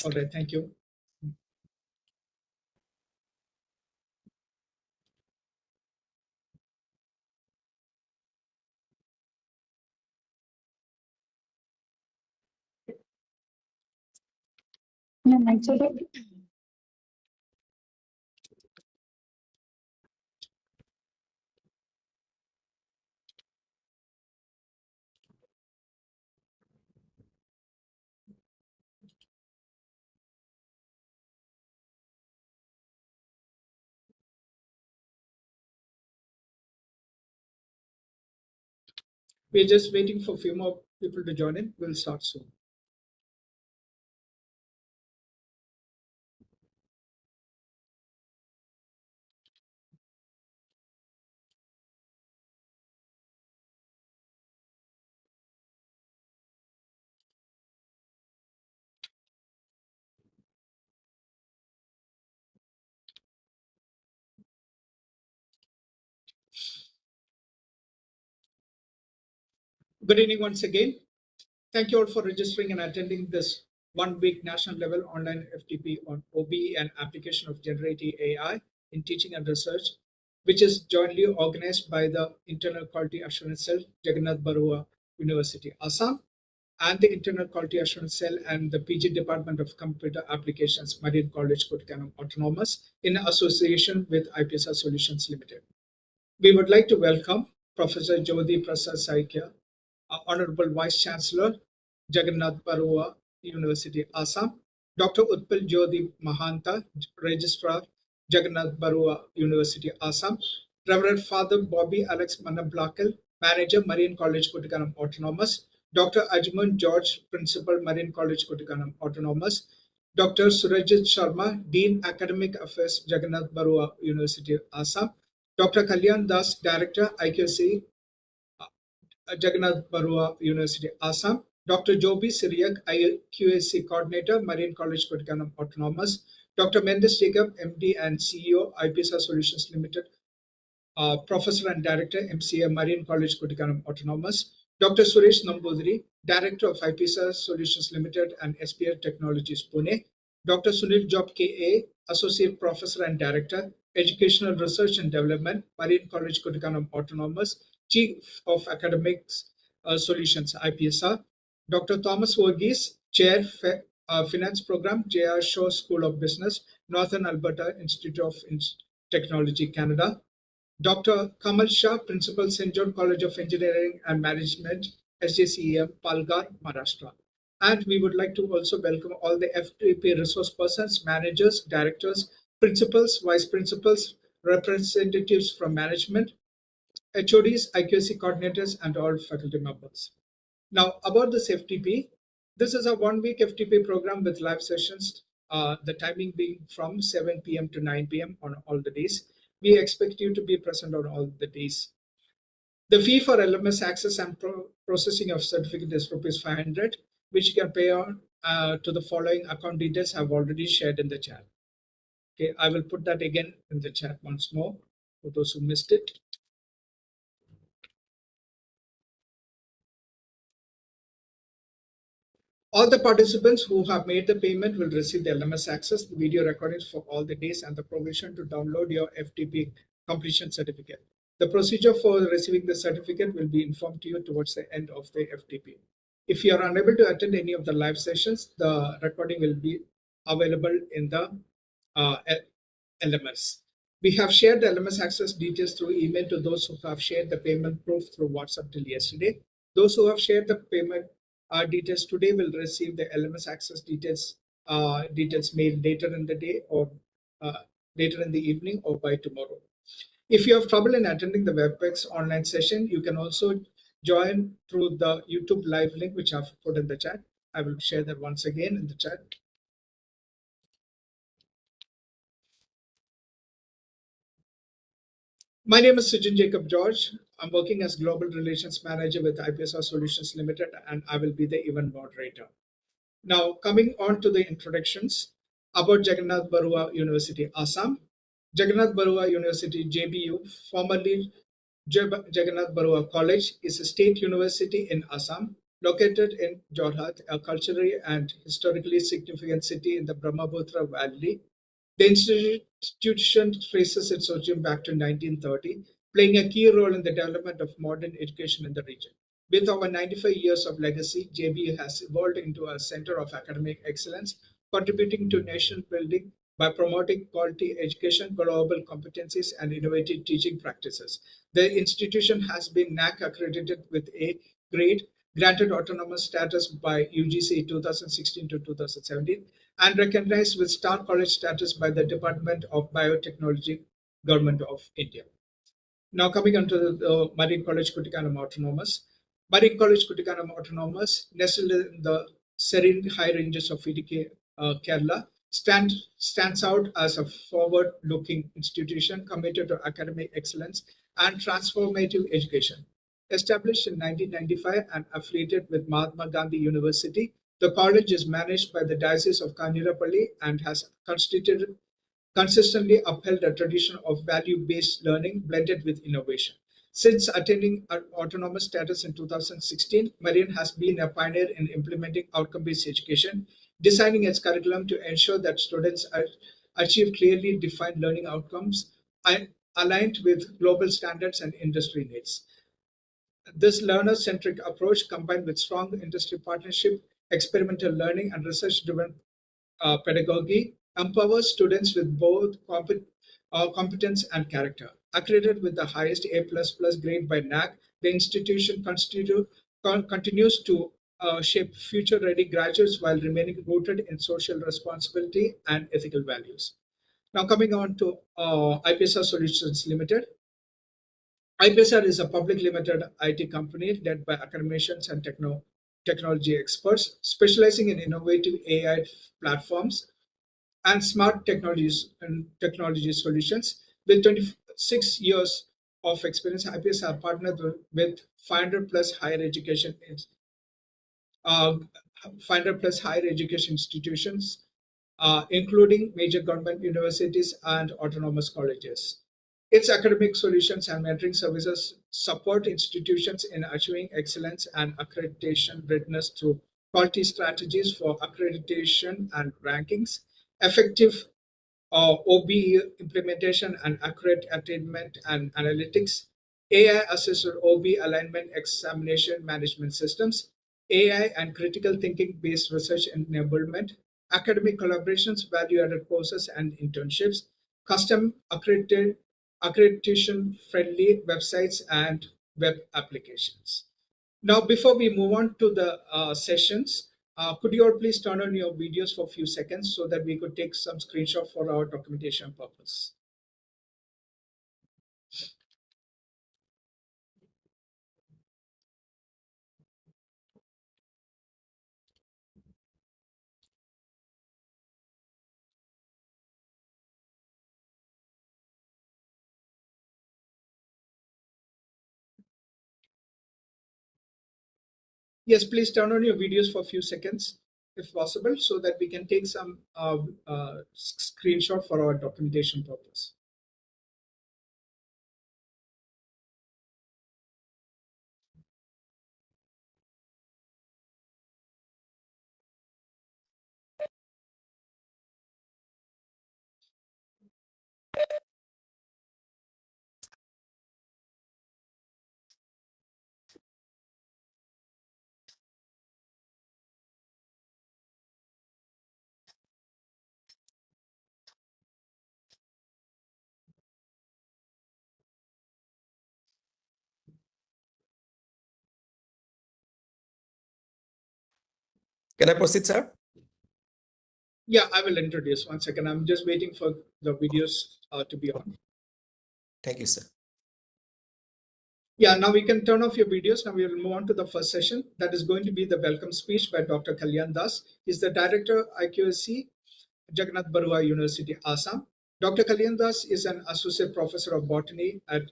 All right, thank you. We're just waiting for a few more people to join in. We'll start soon. Good evening once again. Thank you all for registering and attending this one-week national level online FDP on OBE and application of generative AI in teaching and research, which is jointly organized by the Internal Quality Assurance Cell, Jagannath Barooah University, Assam, and the Internal Quality Assurance Cell and the PG Department of Computer Applications, Marian College, Kuttikkanam Autonomous, in association with IPSR Solutions Limited. We would like to welcome Professor Jyoti Prasad Saikia, Honourable Vice Chancellor, Jagannath Barooah University, Assam, Dr. Utpal Jyoti Mahanta, Registrar, Jagannath Barooah University, Assam, Reverend Father Boby Alex Mannamplackal, Manager, Marian College, Kuttikkanam Autonomous, Dr. Ajman George, Principal, Marian College, Kuttikkanam Autonomous, Dr. Surajit Sharma, Dean Academic Affairs, Jagannath Barooah University, Assam, Dr. Kalyan Das, Director, IQC, Jagannath Barooah University, Assam, Dr. Joby Syriac, IQAC Coordinator, Marian College, Kuttikkanam Autonomous, Dr. Mendus Jacob, MD and CEO, IPSR Solutions Limited, Professor and Director, MCA, Marian College, Kuttikkanam Autonomous, Dr. Suresh Nambudiri, Director of IPSR Solutions Limited and SPR Technologies, Pune, Dr. Sunil Job, KA, Associate Professor and Director, Educational Research and Development, Marian College, Kuttikkanam Autonomous, Chief of Academics Solutions, IPSR, Dr. Thomas Verghese, Chair, Finance Program, J.R. Shaw School of Business, Northern Alberta Institute of Technology, Canada, Dr. Kamal Shah, Principal, St. John College of Engineering and Management, SJCEM, Palghar, Maharashtra. And we would like to also welcome all the FDP resource persons, managers, directors, principals, vice principals, representatives from management, HODs, IQC coordinators, and all faculty members. Now, about this FTP, this is a one-week FTP program with live sessions, the timing being from 7 p.m. to 9 p.m. on all the days. We expect you to be present on all the days. The fee for LMS access and processing of certificate is ₹500, which you can pay on to the following account details I've already shared in the chat. Okay, I will put that again in the chat once more for those who missed it. All the participants who have made the payment will receive the LMS access, the video recordings for all the days, and the provision to download your FTP completion certificate. The procedure for receiving the certificate will be informed to you towards the end of the FTP. If you are unable to attend any of the live sessions, the recording will be available in the LMS. We have shared the LMS access details through email to those who have shared the payment proof through WhatsApp till yesterday. Those who have shared the payment details today will receive the LMS access details mailed later in the day or later in the evening or by tomorrow. If you have trouble in attending the WebEx online session, you can also join through the YouTube live link, which I've put in the chat. I will share that once again in the chat. My name is Jacob George. I'm working as Global Relations Manager with IPSR Solutions Limited, and I will be the event moderator. Now, coming on to the introductions about Jagannath Barooah University, Assam. Jagannath Barooah University, JBU, formerly Jagannath Barooah College, is a state university in Assam Located in Jorhat, a culturally and historically significant city in the Brahmaputra Valley, the institution traces its origin back to 1930, playing a key role in the development of modern education in the region. With over 95 years of legacy, JB has evolved into a center of academic excellence, contributing to nation building by promoting quality education, global competencies, and innovative teaching practices. The institution has been NAC accredited with A grade, granted autonomous status by UGC 2016 to 2017, and recognized with Star College status by the Department of Biotechnology, Government of India. Now coming on to the Marian College Kuttikkanam Autonomous. Marian College Kuttikkanam Autonomous, nestled in the serene high ranges of Idiki, Kerala, stands out as a forward-looking institution committed to academic excellence and transformative education. Established in 1995 and affiliated with Mahatma Gandhi University, the college is managed by the Diocese of Kanjirapalli and has consistently upheld a tradition of value-based learning blended with innovation. Since attaining autonomous status in 2016, Marian has been a pioneer in implementing outcome-based education, designing its curriculum to ensure that students achieve clearly defined learning outcomes aligned with global standards and industry needs. This learner-centric approach, combined with strong industry partnership, experimental learning, and research-driven pedagogy, empowers students with both competence and character. Accredited with the highest A++ grade by NAC, the institution continues to shape future-ready graduates while remaining rooted in social responsibility and ethical values. Now coming on to IPSR Solutions Limited. IPSR is a public limited IT company led by academicians and technology experts, specializing in innovative AI platforms and smart technologies and technology solutions. With 26 years of experience, IPSR partnered with 500 plus uh, 500 plus higher education institutions, including major government universities and autonomous colleges. Its academic solutions and mentoring services support institutions in achieving excellence and accreditation readiness through quality strategies for accreditation and rankings, effective OBE implementation and accurate attainment and analytics, AI-assisted OB alignment examination management systems, AI and critical thinking-based research enablement, academic collaborations, value-added courses and internships, custom accreditation-friendly websites and web applications. Now, before we move on to the sessions, could you all please turn on your videos for a few seconds so that we could take some screenshot for our documentation purpose? Yes, please turn on your videos for a few seconds, if possible, so that we can take some screenshot for our documentation purpose. Can I proceed, sir? Yeah, I will introduce. 1 second. I'm just waiting for the videos to be on. Thank you, sir. Yeah, now we can turn off your videos. Now we will move on to the first session. That is going to be the welcome speech by Dr. Kalyan Das. He's the Director, IQSC, Jagannath Barooah University, Assam. Dr. Kalyan Das is an Associate Professor of Botany at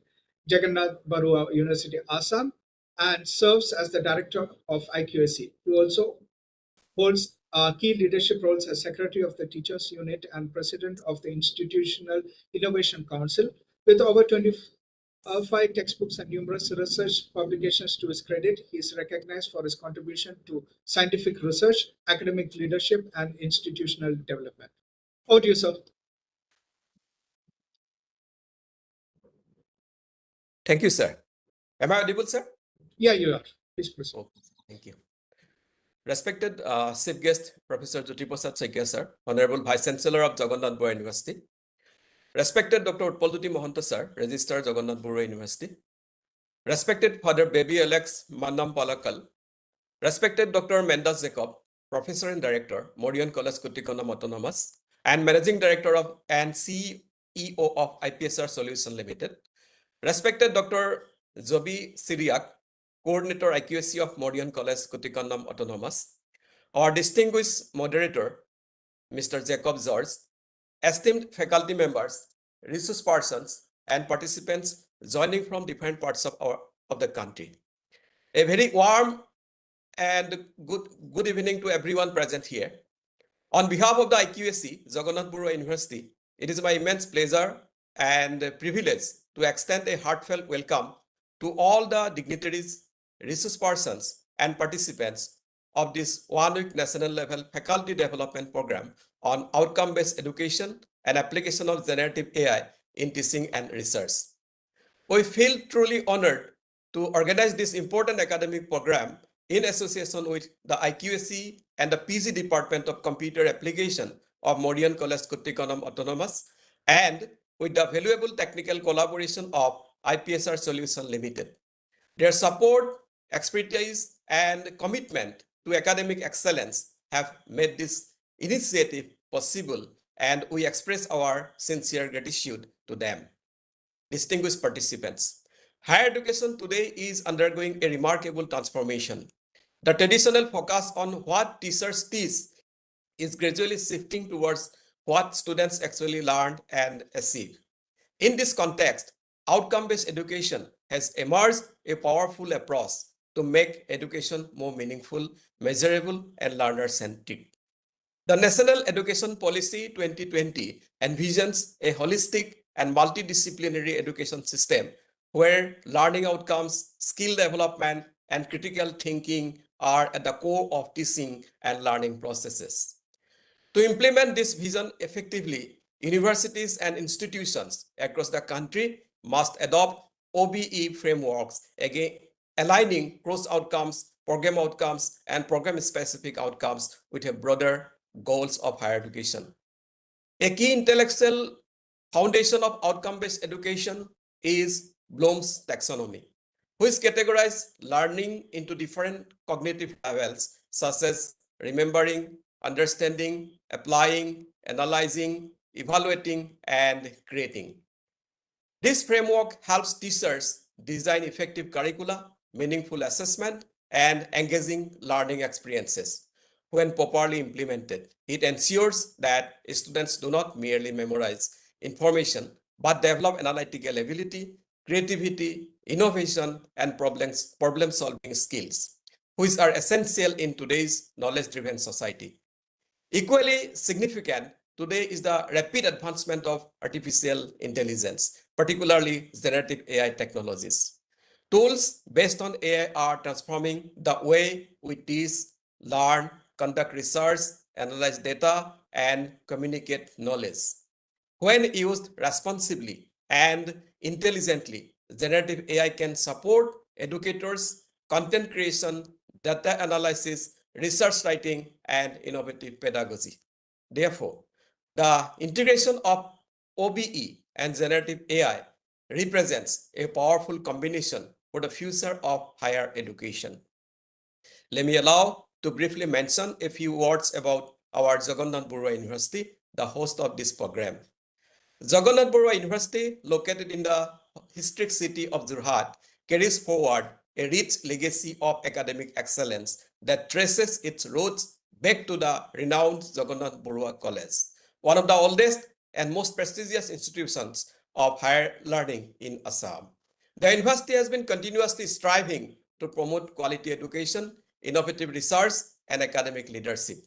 Jagannath Barooah University, Assam, and serves as the Director of IQSC. He also holds key leadership roles as Secretary of the Teachers Unit and President of the Institutional Innovation Council. With over 5 textbooks and numerous research publications to his credit. He is recognized for his contribution to scientific research, academic leadership, and institutional development. Over to you, sir. Thank you, sir. Am I audible, sir? Yeah, you are. Please proceed. Oh, thank you. Respected Chief Guest, Professor Jyoti Prasad Saikia, sir, Honourable Vice Chancellor of Jagannath Barooah University. Respected Dr. Utpal Mahanta, sir, Registrar, Jagannath Barooah University. Respected Father Baby Alex Mannamplackal. Respected Dr. Mendus Jacob, Professor and Director, Marian College, Kuttikkanam Autonomousand, and Managing Director of and CEO of IPSR Solution Limited. Respected Dr. Boby, Coordinator IQAC of Marian College, Kuttikkanam Autonomousand. Our distinguished moderator, Mr. Jacob George, esteemed faculty members, resource persons, and participants joining from different parts of the country. A very warm and good evening to everyone present here. On behalf of the IQAC, Jagannath Barooah University, it is my immense pleasure and privilege to extend a heartfelt welcome to all the dignitaries, resource persons, and participants of this one-week national level faculty development program on outcome-based education and application of generative AI in teaching and research. We feel truly honored to organize this important academic program in association with the IQAC and the PG Department of Computer Application of Marian College, Kuttikkanam Autonomousand, and with the valuable technical collaboration of IPSR Solution Limited. Their support, expertise, and commitment to academic excellence have made this initiative possible, and we express our sincere gratitude to them. Distinguished participants, higher education today is undergoing a remarkable transformation. The traditional focus on what teachers teach is gradually shifting towards what students actually learn and achieve. In this context, outcome-based education has emerged a powerful approach to make education more meaningful, measurable, and learner-centric. The National Education Policy 2020 envisions a holistic and multidisciplinary education system where learning outcomes, skill development, and critical thinking are at the core of teaching and learning processes. To implement this vision effectively, universities and institutions across the country must adopt OBE frameworks, again aligning cross outcomes, and program-specific outcomes with a broader goals of higher education. A key intellectual foundation of outcome-based education is Bloom's taxonomy, which categorizes learning into different cognitive levels, such as remembering, understanding, applying, analyzing, evaluating, and creating. This framework helps teachers design effective curricula, meaningful assessment, and engaging learning experiences. When properly implemented, it ensures that students do not merely memorize information, but develop analytical ability, creativity, innovation, and problem-solving skills, which are essential in today's knowledge-driven society. Equally significant today is the rapid advancement of artificial intelligence, particularly generative AI technologies. Tools based on AI are transforming the way we teach, learn, conduct research, analyze data, and communicate knowledge. When used responsibly and intelligently, generative AI can support educators, content creation, data analysis, research writing, and innovative pedagogy. Therefore, the integration of OBE and generative AI represents a powerful combination for the future of higher education. Let me allow to briefly mention a few words about our Jagannath Barooah University, the host of this program. Jagannath Barooah University, located in the historic city of Jorhat, carries forward a rich legacy of academic excellence that traces its roots back to the renowned Jagannath Barooah College, one of the oldest and most prestigious institutions of higher learning in Assam. The university has been continuously striving to promote quality education, innovative research, and academic leadership.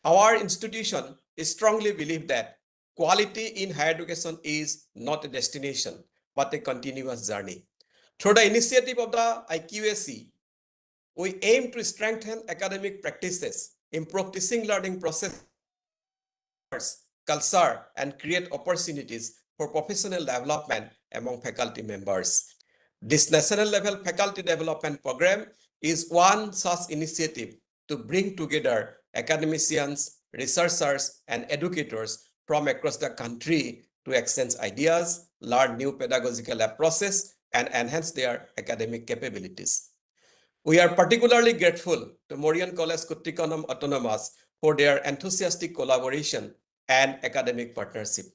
Our institution strongly believes that quality in higher education is not a destination, but a continuous journey. Through the initiative of the IQAC, we aim to strengthen academic practices, improve teaching learning process, culture, and create opportunities for professional development among faculty members. This national level faculty development program is one such initiative to bring together academicians, researchers, and educators from across the country to exchange ideas, learn new pedagogical approaches, and enhance their academic capabilities. We are particularly grateful to Marian College Kuttikkanam Autonomousand for their enthusiastic collaboration and academic partnership.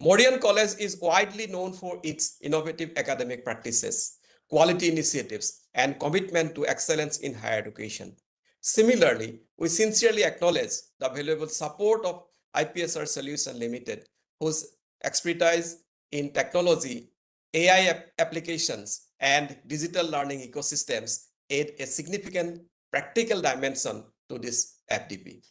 Marian College is widely known for its innovative academic practices, quality initiatives, and commitment to excellence in higher education. Similarly, we sincerely acknowledge the valuable support of IPSR Solutions Limited, whose expertise in technology, AI applications, and digital learning ecosystems add a significant practical dimension to this FDP.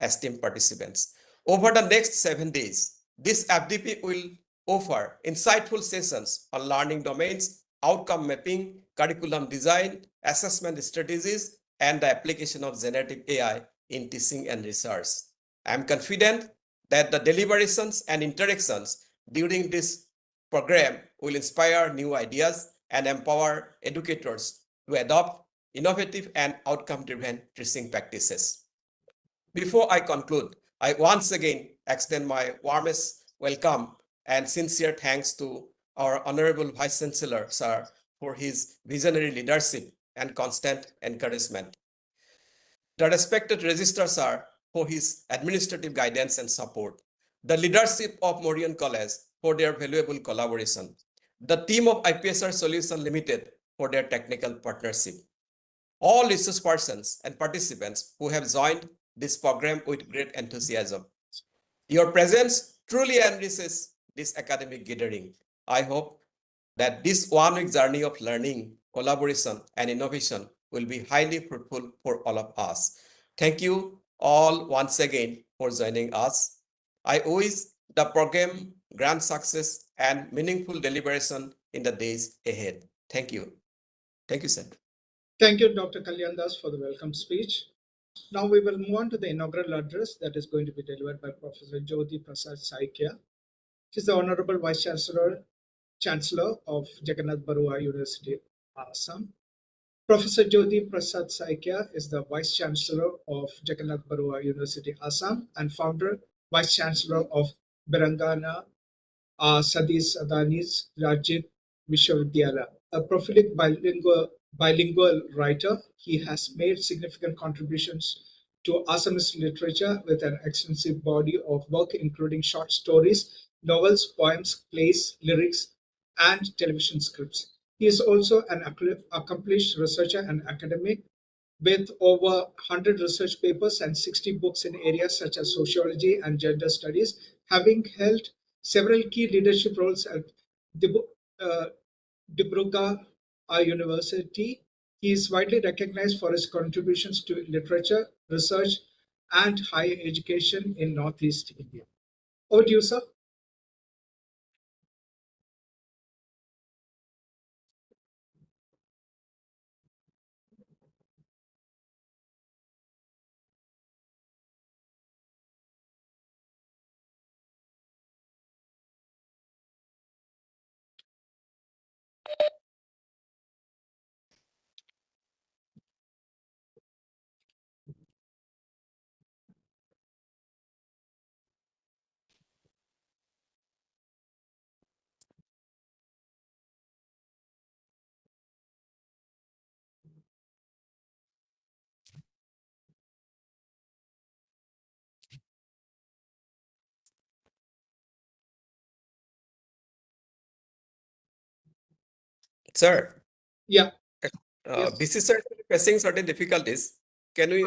Esteemed participants, over the next 7 days, this FDP will offer insightful sessions on learning domains, outcome mapping, curriculum design, assessment strategies, and the application of generative AI in teaching and research. I am confident that the deliberations and interactions during this program will inspire new ideas and empower educators to adopt innovative and outcome-driven teaching practices. Before I conclude, I once again extend my warmest welcome and sincere thanks to our Honourable Vice Chancellor, Sir, for his visionary leadership and constant encouragement. The respected Registrar, Sir, for his administrative guidance and support. The leadership of Marian College for their valuable collaboration. The team of IPSR Solutions Limited for their technical partnership. All resource persons and participants who have joined this program with great enthusiasm. Your presence truly enriches this academic gathering. I hope that this one-week journey of learning, collaboration, and innovation will be highly fruitful for all of us. Thank you all once again for joining us. I wish the program grand success and meaningful deliberation in the days ahead. Thank you. Thank you, sir. Thank you, Dr. Kalyan Das, for the welcome speech. Now we will move on to the inaugural address that is going to be delivered by Professor Jyoti Prasad Saikia. She is the Honourable Vice Chancellor of Jagannath Barooah University, Assam. Professor Jyoti Prasad Saikia is the Vice Chancellor of Jagannath Barooah University, Assam, and founder, Vice Chancellor of Birangana Sadish Adani's Rajit Vishwavidyalaya. A prolific bilingual writer, he has made significant contributions to Assamese literature with an extensive body of work including short stories, novels, poems, plays, lyrics, and television scripts. He is also an accomplished researcher and academic with over 100 research papers and 60 books in areas such as sociology and gender studies, having held several key leadership roles at Dibrugarh University. He is widely recognized for his contributions to literature, research, and higher education in Northeast India. Over to you, sir. Sir, Yeah. Yes. this is certainly facing certain difficulties. Can we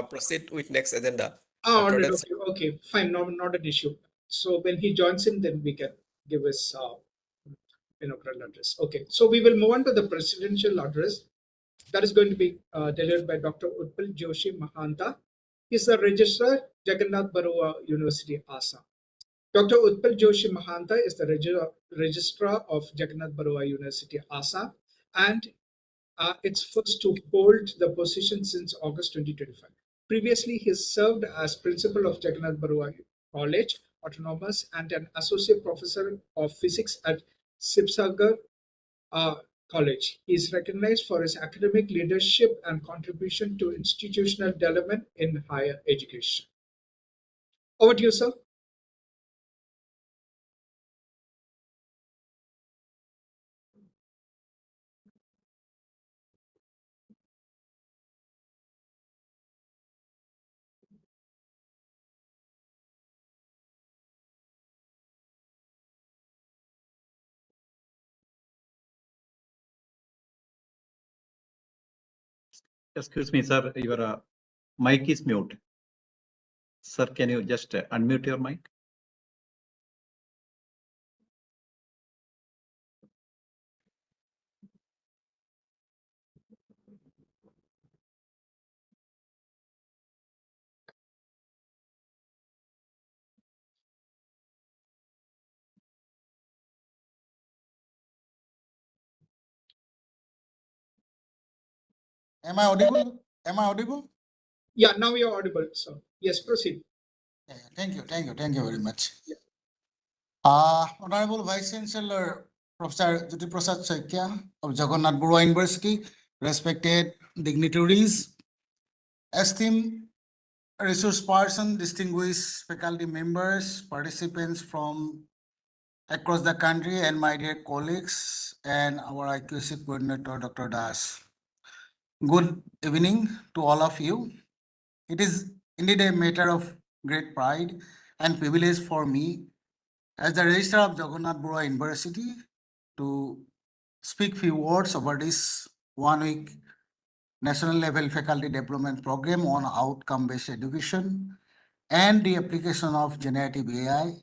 proceed with next agenda? All After right. that, Okay. Fine. Not an issue. So when he joins in, then we can give his inaugural address. Okay. So we will move on to the presidential address that is going to be delivered by Dr. Utpal Joshi Mahanta. He is the Registrar, Jagannath Barooah University, Assam. Dr. Utpal Joshi Mahanta is the Registrar of Jagannath Barooah University, Assam, and it's first to hold the position since August 2025. Previously, he served as principal of Jagannath Barooah College, Autonomous, and an associate professor of physics at Sibsagar College. He is recognized for his academic leadership and contribution to institutional development in higher education. Over to you, sir. Excuse me, sir, your mic is mute. Sir, can you just unmute your mic? Am I audible? Am I audible? Yeah, now you're audible, sir. Yes, proceed. Yeah, thank you very much. Yeah. Honourable Vice Chancellor, Professor Jyoti Prasad Saikia of Jagannath Barooah University, respected dignitaries, esteemed resource person, distinguished faculty members, participants from across the country, and my dear colleagues, and our IQC coordinator, Dr. Das. Good evening to all of you. It is indeed a matter of great pride and privilege for me as the Registrar of Jagannath Barooah University to speak few words over this 1 week national level faculty development program on outcome-based education and the application of generative AI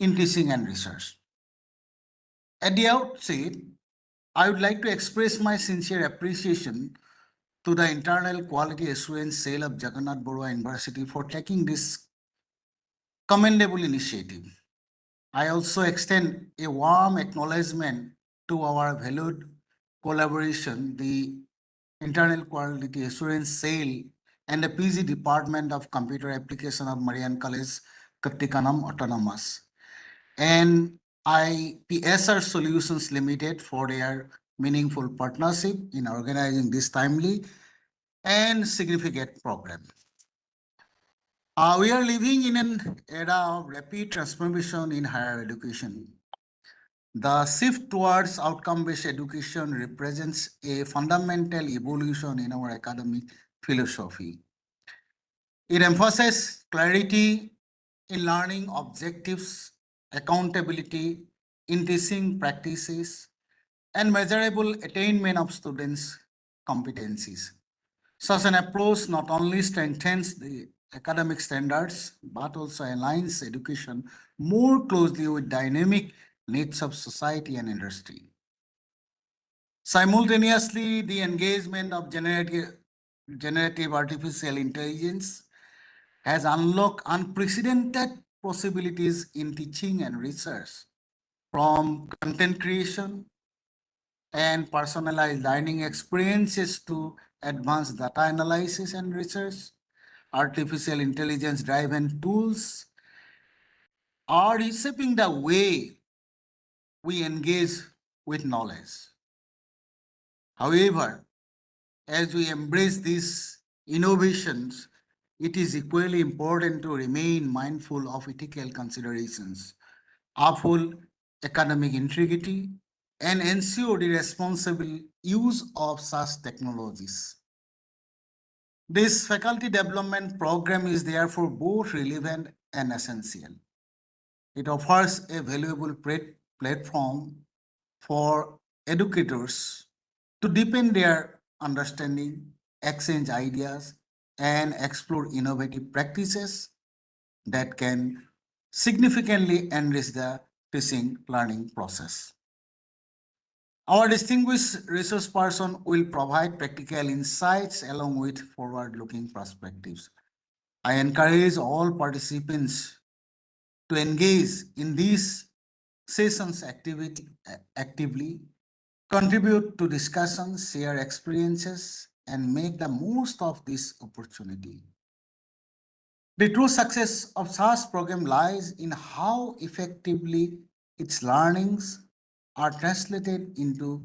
in teaching and research. At the outset, I would like to express my sincere appreciation to the Internal Quality Assurance Cell of Jagannath Barooah University for taking this commendable initiative. I also extend a warm acknowledgement to our valued collaboration, the Internal Quality Assurance Cell and the PG Department of Computer Application of Marian College, Kuttikkanam Autonomousand, and IPSR Solutions Limited for their meaningful partnership in organizing this timely and significant program. We are living in an era of rapid transformation in higher education. The shift towards outcome-based education represents a fundamental evolution in our academic philosophy. It emphasizes clarity in learning objectives, accountability in teaching practices, and measurable attainment of students' competencies. Such an approach not only strengthens the academic standards, but also aligns education more closely with dynamic needs of society and industry. Simultaneously, the engagement of generative artificial intelligence has unlocked unprecedented possibilities in teaching and research, from content creation and personalized learning experiences to advanced data analysis and research. Artificial intelligence driven tools are reshaping the way we engage with knowledge. However, as we embrace these innovations, it is equally important to remain mindful of ethical considerations, uphold academic integrity, and ensure the responsible use of such technologies. This faculty development program is therefore both relevant and essential. It offers a valuable platform for educators to deepen their understanding, exchange ideas, and explore innovative practices that can significantly enrich the teaching learning process. Our distinguished resource person will provide practical insights along with forward-looking perspectives. I encourage all participants to engage in these sessions actively, contribute to discussions, share experiences, and make the most of this opportunity. The true success of such program lies in how effectively its learnings are translated into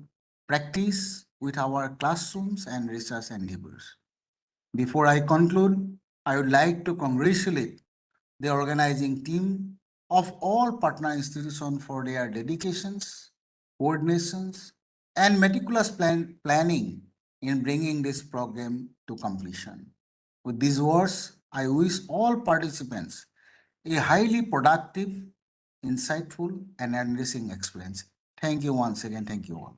practice with our classrooms and research endeavors. Before I conclude, I would like to congratulate the organizing team of all partner institutions for their dedications, coordinations, and meticulous planning in bringing this program to completion. With these words, I wish all participants a highly productive, insightful, and enriching experience. Thank you once again. Thank you all.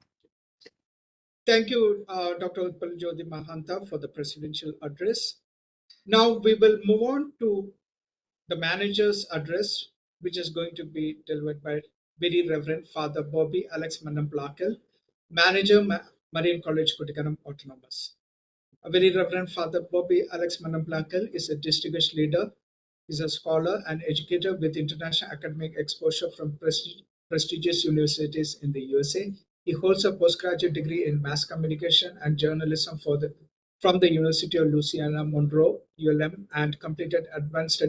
Thank you, Dr. Utpal Jyoti Mahanta, for the presidential address. Now we will move on to the manager's address, which is going to be delivered by Very Reverend Father Boby Alex Mannamplackal, Manager, Marian College, Kuttikkanam Autonomous. Very Reverend Father Boby Alex Mannamplackal is a distinguished leader. He's a scholar and educator with international academic exposure from prestigious universities in the USA. He holds a postgraduate degree in mass communication and journalism from the University of Louisiana Monroe, ULM, and completed advanced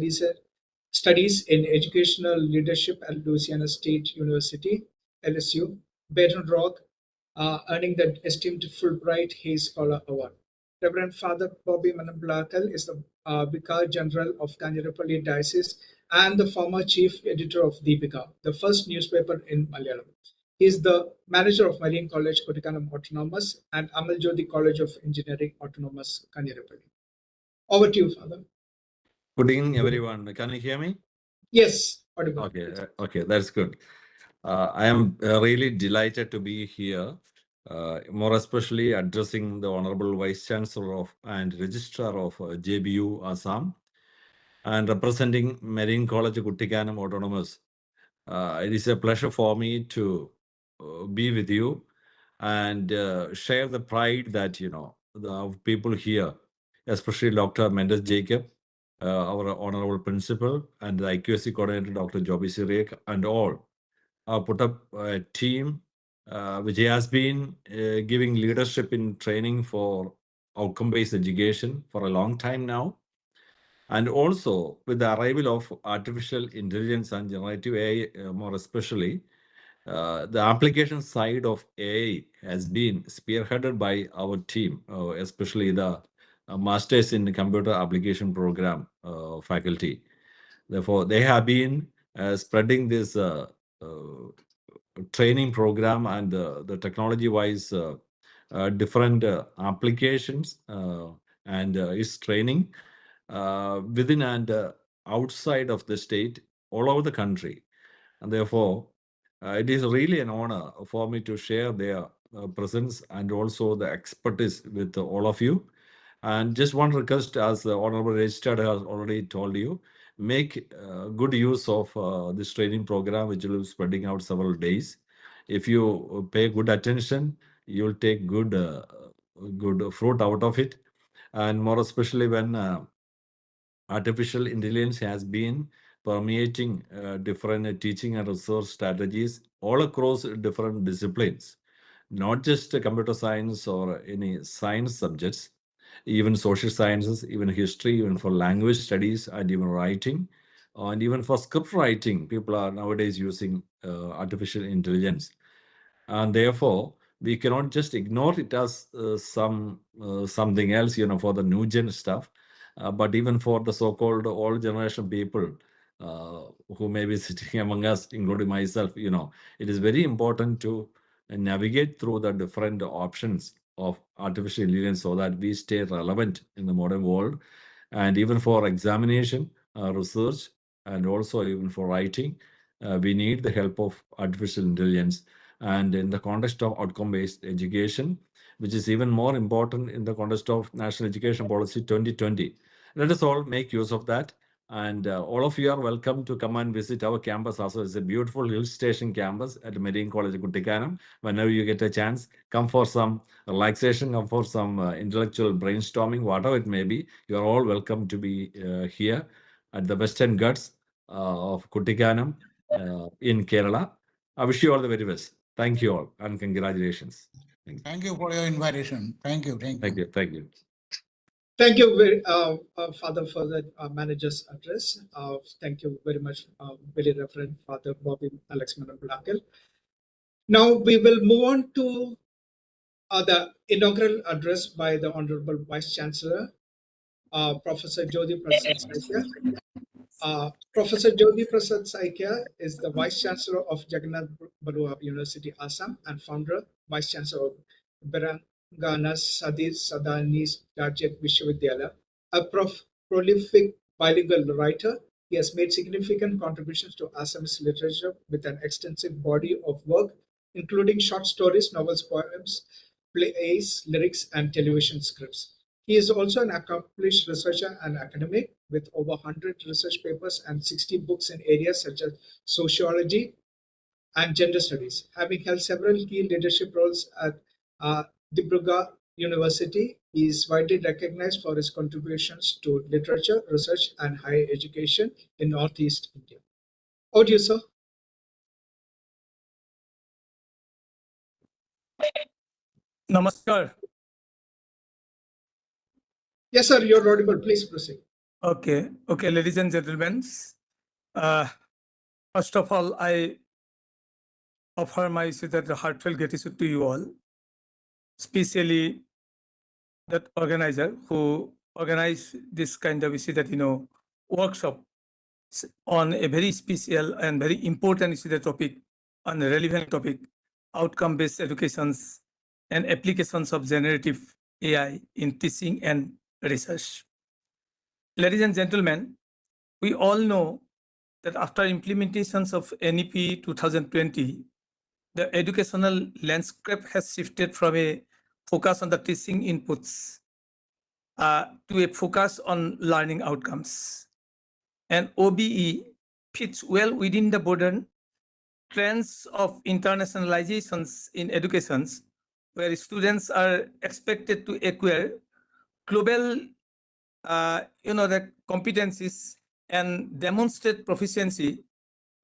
studies in educational leadership at Louisiana State University, LSU, Baton Rouge, earning the esteemed Fulbright Hayes Scholar Award. Reverend Father Boby Mannamplackal is the Vicar General of Kanchanapalli Diocese and the former Chief Editor of Deepika, the first newspaper in Malayalam. He is the manager of Marian College, Kuttikkanam Autonomous, and Amal Jyoti College of Engineering Autonomous, Kanchanapalli. Over to you, Father. Good evening, everyone. Can you hear me? Yes, audible. Okay, that's good. I am really delighted to be here, more especially addressing the Honourable Vice Chancellor of and Registrar of JBU Assam and representing Marian College Kuttikkanam Autonomous. It is a pleasure for me to be with you and share the pride that, the people here, especially Dr. Mendus Jacob, our Honourable Principal, and the IQSC Coordinator, Dr. Joby Siriak, and all put up a team which has been giving leadership in training for outcome-based education for a long time now. And also with the arrival of artificial intelligence and generative AI, more especially, the application side of AI has been spearheaded by our team, especially the Masters in Computer Application Program faculty. Therefore, they have been spreading this training program and the technology-wise different applications and is training within and outside of the state, all over the country. And therefore, it is really an honor for me to share their presence and also the expertise with all of you. And just one request, as the Honourable Registrar has already told you, make good use of this training program, which will be spreading out several days. If you pay good attention, you will take good fruit out of it. And more especially when artificial intelligence has been permeating different teaching and research strategies all across different disciplines, not just computer science or any science subjects, even social sciences, even history, even for language studies, and even writing, and even for script writing. People are nowadays using artificial intelligence. And therefore, we cannot just ignore it as something else, for the new gen stuff. But even for the so-called old generation people who may be sitting among us, including myself, it is very important to navigate through the different options of artificial intelligence so that we stay relevant in the modern world. And even for examination, research, and also even for writing, we need the help of artificial intelligence. And in the context of outcome-based education, which is even more important in the context of National Education Policy 2020. Let us all make use of that. And all of you are welcome to come and visit our campus also. It's a beautiful hill station campus at Marian College Kuttikkanam. Whenever you get a chance, come for some relaxation, come for some intellectual brainstorming, whatever it may be. You are all welcome to be here at the Western Ghats of Kuttikkanam in Kerala. I wish you all the very best. Thank you all and congratulations. Thank you. Thank you for your invitation. Thank you. Thank you. Thank you. Thank you. Thank you, very, Father, for the manager's address. Thank you very much, very Reverend Father Boby Alex Mannamplackal. Now we will move on to the inaugural address by the Honourable Vice Chancellor, Professor Jyoti Prasad Saikia. Professor Jyoti Prasad Saikia is the Vice Chancellor of Jagannath Barooah University, Assam, and founder, Vice Chancellor of Birangana Sadi Sadanis Rajat Vishwavidyalaya. A prolific bilingual writer, he has made significant contributions to Assamese literature with an extensive body of work, including short stories, novels, poems, plays, lyrics, and television scripts. He is also an accomplished researcher and academic with over 100 research papers and 60 books in areas such as sociology and gender studies. Having held several key leadership roles at Dibrugarh University, he is widely recognized for his contributions to literature, research, and higher education in Northeast India. Over to you, sir. Namaskar. Yes, sir, you're audible. Please proceed. Okay, ladies and gentlemen. First of all, I offer my heartfelt gratitude to you all, especially that organizer who organized this kind of workshop on a very special and very important topic, on a relevant topic, outcome-based educations and applications of generative AI in teaching and research. Ladies and gentlemen, we all know that after implementations of NEP 2020, the educational landscape has shifted from a focus on the teaching inputs to a focus on learning outcomes. And OBE fits well within the modern trends of internationalizations in educations, where students are expected to acquire global the competencies and demonstrate proficiency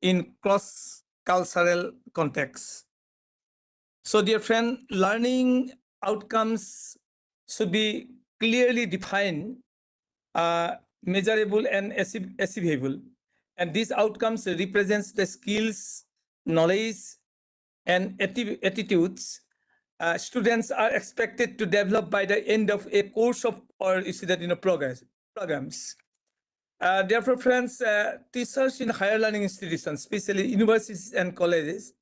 in cross-cultural contexts. So dear friend, learning outcomes should be clearly defined, measurable and achievable. And these outcomes represents the skills, knowledge, and attitudes students are expected to develop by the end of a course of programs. Therefore, friends, teachers in higher learning institutions, especially universities and colleges,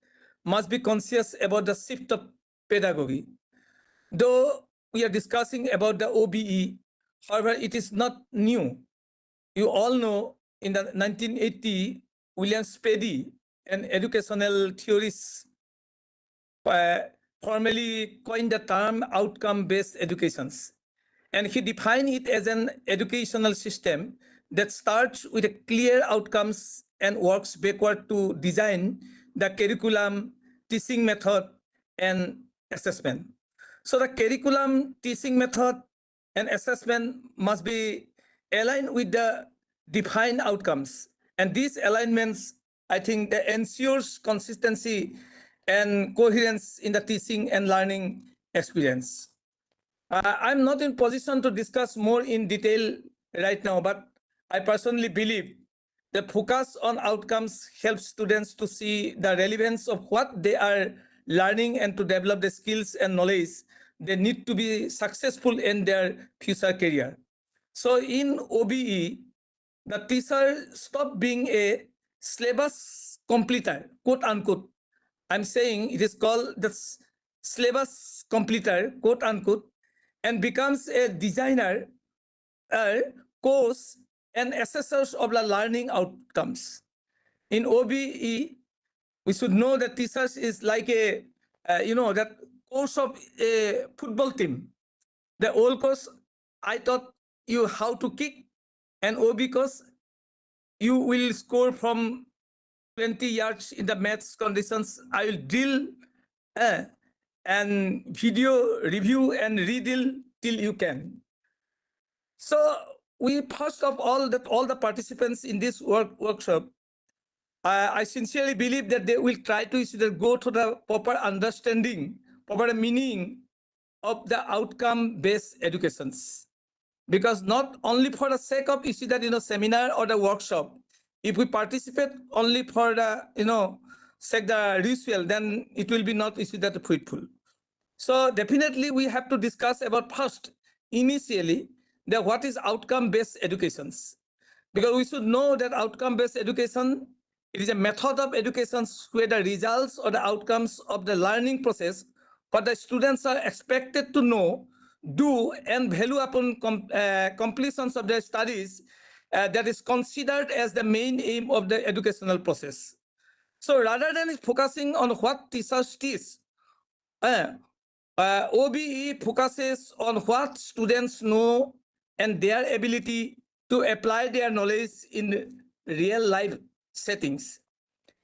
must be conscious about the shift of pedagogy. Though we are discussing about the OBE, however, it is not new. You all know in the 1980, William Spady, an educational theorist, formally coined the term outcome-based educations. And he defined it as an educational system that starts with a clear outcomes and works backward to design the curriculum, teaching method, and assessment. So the curriculum, teaching method, and assessment must be aligned with the defined outcomes. And these alignments, I think, that ensures consistency and coherence in the teaching and learning experience. I'm not in position to discuss more in detail right now, but I personally believe the focus on outcomes helps students to see the relevance of what they are learning and to develop the skills and knowledge they need to be successful in their future career. So in OBE, the teacher stopped being a syllabus completer, quote unquote. I'm saying it is called the syllabus completer, quote unquote, and becomes a designer, course, and assessors of the learning outcomes. In OBE, we should know that teachers is like a, that course of a football team. The old course, I taught you how to kick, and OB course, you will score from 20 yards in the maths conditions. I will drill and video review and redrill till you can. So we first of all, that all the participants in this workshop, I sincerely believe that they will try to go to the proper understanding, proper meaning of the outcome-based educations. Because not only for the sake of seminar or the workshop, if we participate only for the sake the ritual, then it will be not that fruitful. So definitely we have to discuss about first initially that what is outcome-based educations, because we should know that outcome-based education, it is a method of education where the results or the outcomes of the learning process what the students are expected to know, do, and value upon completions of their studies that is considered as the main aim of the educational process. So rather than focusing on what teachers teach, OBE focuses on what students know and their ability to apply their knowledge in real life settings.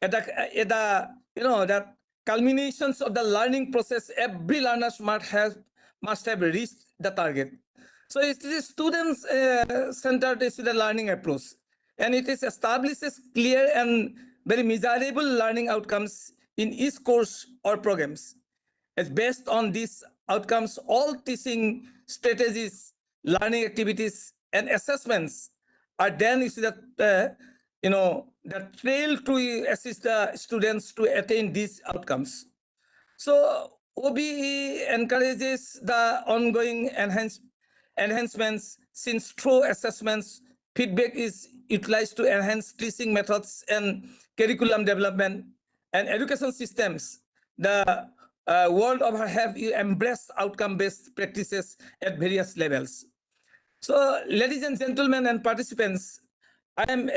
At the that culminations of the learning process, every learner must have reached the target. So it is students centered the learning approach, and it establishes clear and very measurable learning outcomes in each course or programs. As based on these outcomes, all teaching strategies, learning activities, and assessments are then the trail to assist the students to attain these outcomes. So OBE encourages the ongoing enhancements, since through assessments, feedback is utilized to enhance teaching methods and curriculum development, and education systems. The world over have embraced outcome-based practices at various levels. So, ladies and gentlemen and participants, I am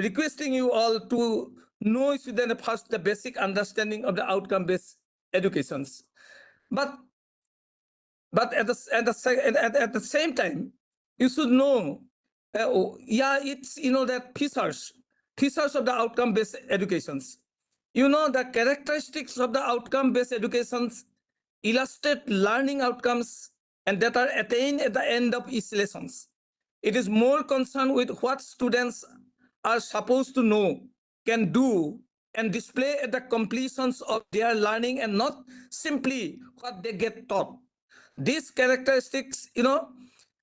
requesting you all to know first the basic understanding of the outcome-based educations. But at the same time, you should know, it's that features of the outcome-based educations. The characteristics of the outcome-based educations illustrate learning outcomes and that are attained at the end of each lessons. It is more concerned with what students are supposed to know, can do, and display at the completions of their learning, and not simply what they get taught. These characteristics, the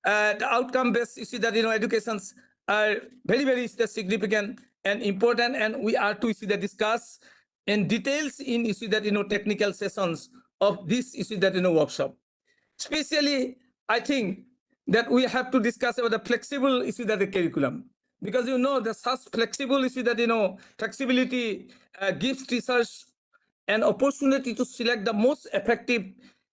outcome-based educations are very, very significant and important, and we are to discuss in details in technical sessions of this workshop. Especially, I think that we have to discuss about the flexible curriculum, because the such flexible flexibility gives teachers an opportunity to select the most effective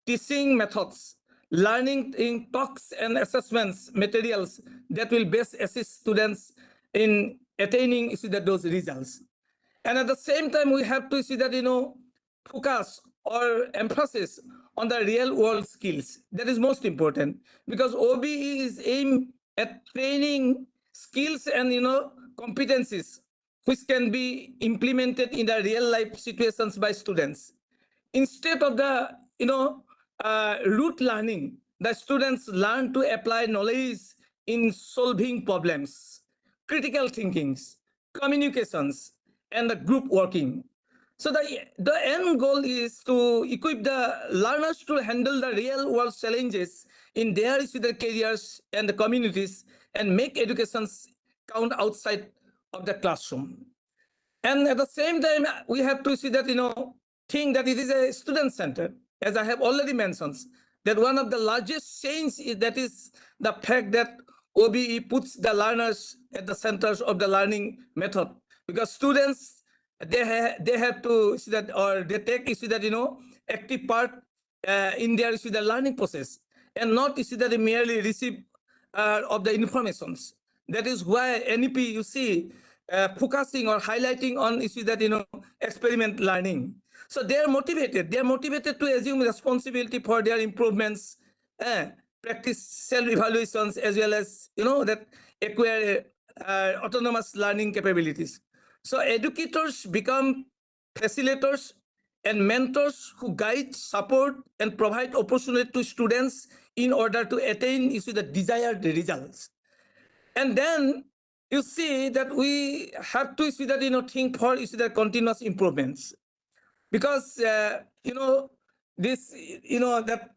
teaching methods, learning in talks and assessments materials that will best assist students in attaining those results. And at the same time, we have to focus or emphasis on the real world skills. That is most important, because OBE is aimed at training skills and competencies which can be implemented in the real life situations by students. Instead of the rote learning, the students learn to apply knowledge in solving problems, critical thinkings, communications, and the group working. So the end goal is to equip the learners to handle the real world challenges in their careers and the communities, and make education count outside of the classroom. And at the same time, we have to think that it is a student centered, as I have already mentioned, that one of the largest change is the fact that OBE puts the learners at the centers of the learning method, because students, they have to see that, or they take active part in their the learning process, and not that merely receive of the informations. That is why NEP, you see, focusing or highlighting on experiment learning. So they are motivated to assume responsibility for their improvements, practice self-evaluations, as well as that acquire autonomous learning capabilities. So educators become facilitators and mentors who guide, support, and provide opportunity to students in order to attain, you see, the desired results. And then you see that we have to see that, you know, think for, you see, the continuous improvements, because you know, this, you know, that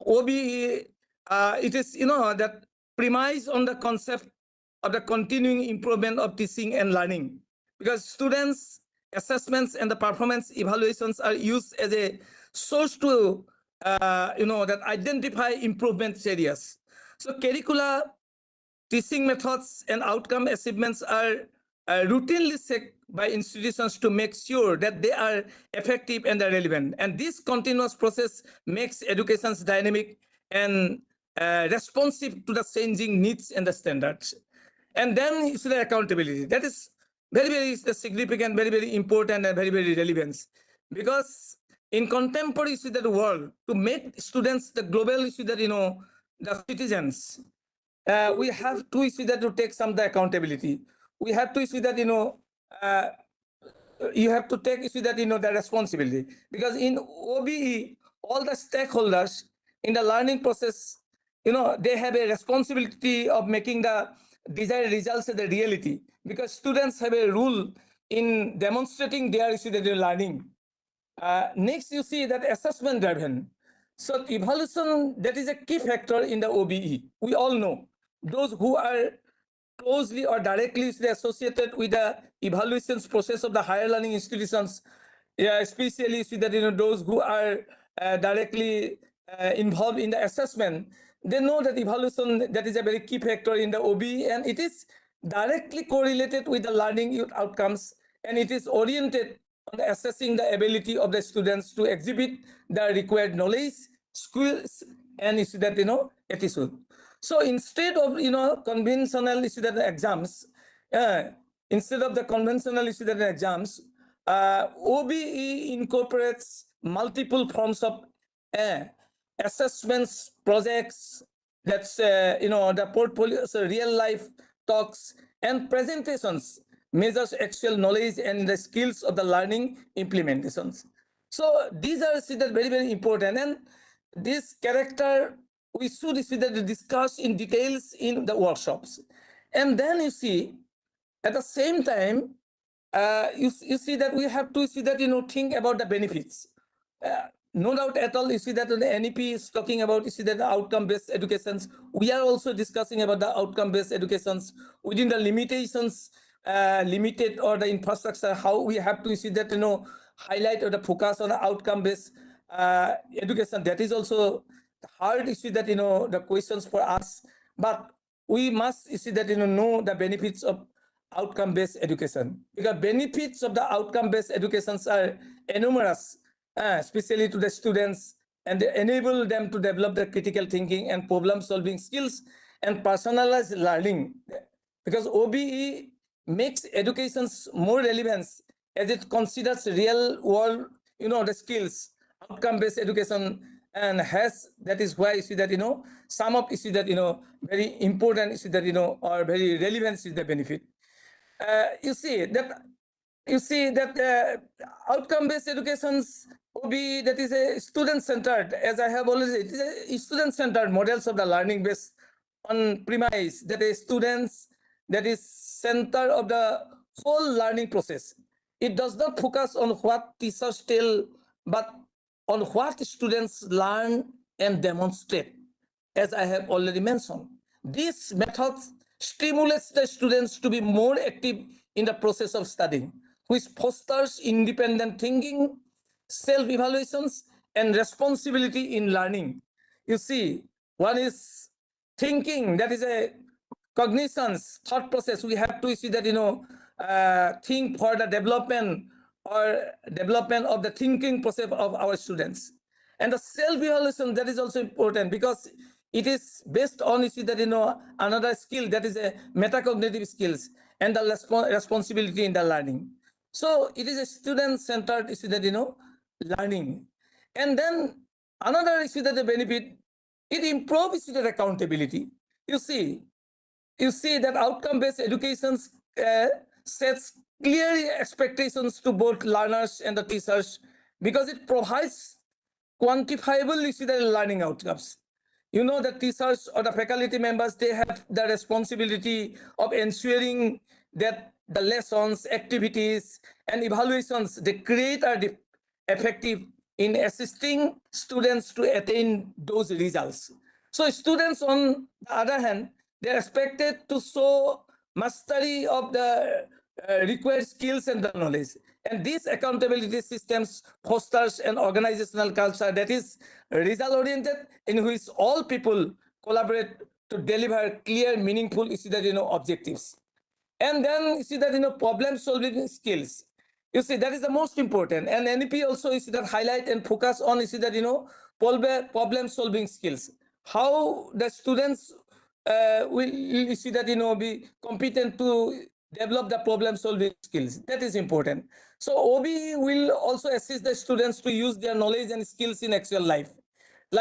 OBE, it is, you know, that premise on the concept of the continuing improvement of teaching and learning, because students assessments and the performance evaluations are used as a source to you know, that identify improvement areas. So curricula, teaching methods and outcome achievements are routinely checked by institutions to make sure that they are effective and relevant. And this continuous process makes education dynamic and responsive to the changing needs and the standards. And then is the accountability. That is very, very significant, very, very important, and very, very relevant. Because in contemporary world, to make students the global issue that, you know, the citizens, we have to see that to take some of the accountability. We have to see that, you know, you have to take, see that, you know, the responsibility, because in OBE, all the stakeholders in the learning process, you know, they have a responsibility of making the desired results the reality, because students have a role in demonstrating their, see that, learning. Next, you see that assessment driven. So evaluation, that is a key factor in the OBE. We all know those who are closely or directly associated with the evaluations process of the higher learning institutions, especially see that, you know, those who are directly involved in the assessment, they know that evaluation, that is a very key factor in the OBE, and it is directly correlated with the learning outcomes, and it is oriented on assessing the ability of the students to exhibit the required knowledge, skills, and is that, you know, attitude. So instead of, you know, conventional exams, instead of the conventional exams, OBE incorporates multiple forms of assessments, projects, that's you know, the portfolio, so real life talks and presentations, measures actual knowledge and the skills of the learning implementations. So these are considered very, very important, and this character we should discuss in details in the workshops. And then you see, at the same time, you see that we have to see that, you know, think about the benefits. No doubt at all, you see that the NEP is talking about, you see that the outcome-based educations. We are also discussing about the outcome-based educations within the limitations, limited or the infrastructure, how we have to see that, you know, highlight or the focus on the outcome-based education. That is also hard issue that, you know, the questions for us, but we must see that, you know the benefits of outcome-based education, because benefits of the outcome-based educations are numerous, especially to the students, and they enable them to develop their critical thinking and problem-solving skills and personalized learning, because OBE makes educations more relevant as it considers real-world, you know, the skills, outcome-based education, and has, that is why you see that, you know, some of you see that, you know, very important, you see that, you know, or very relevant is the benefit. You see that outcome-based educations will be, that is a student-centered, as I have already said, it is a student-centered models of the learning based on premise that is students, that is center of the whole learning process. It does not focus on what teachers tell, but on what students learn and demonstrate, as I have already mentioned. This method stimulates the students to be more active in the process of studying, which fosters independent thinking, self-evaluations, and responsibility in learning. You see, one is thinking, that is a cognitions, thought process. We have to see that, you know, think for the development of the thinking process of our students. And the self-evaluation, that is also important, because it is based on, you see that, you know, another skill, that is a metacognitive skills and the responsibility in the learning. So it is a student-centered, you see that, you know, learning. And then another issue that the benefit, it improves the accountability. You see that outcome-based education sets clear expectations to both learners and the teachers, because it provides quantifiable learning outcomes. you know, the teachers or the faculty members, they have the responsibility of ensuring that the lessons, activities, and evaluations they create are effective in assisting students to attain those results. So students, on the other hand, they are expected to show mastery of the required skills and the knowledge. And these accountability systems fosters an organizational culture that is result-oriented, in which all people collaborate to deliver clear, meaningful, objectives. And then you see that, problem-solving skills. You see, that is the most important. And NEP also, you see, that highlight and focus on, you see, that, problem-solving skills. How the students will, you see, that, be competent to develop the problem-solving skills. That is important. So OB will also assist the students to use their knowledge and skills in actual life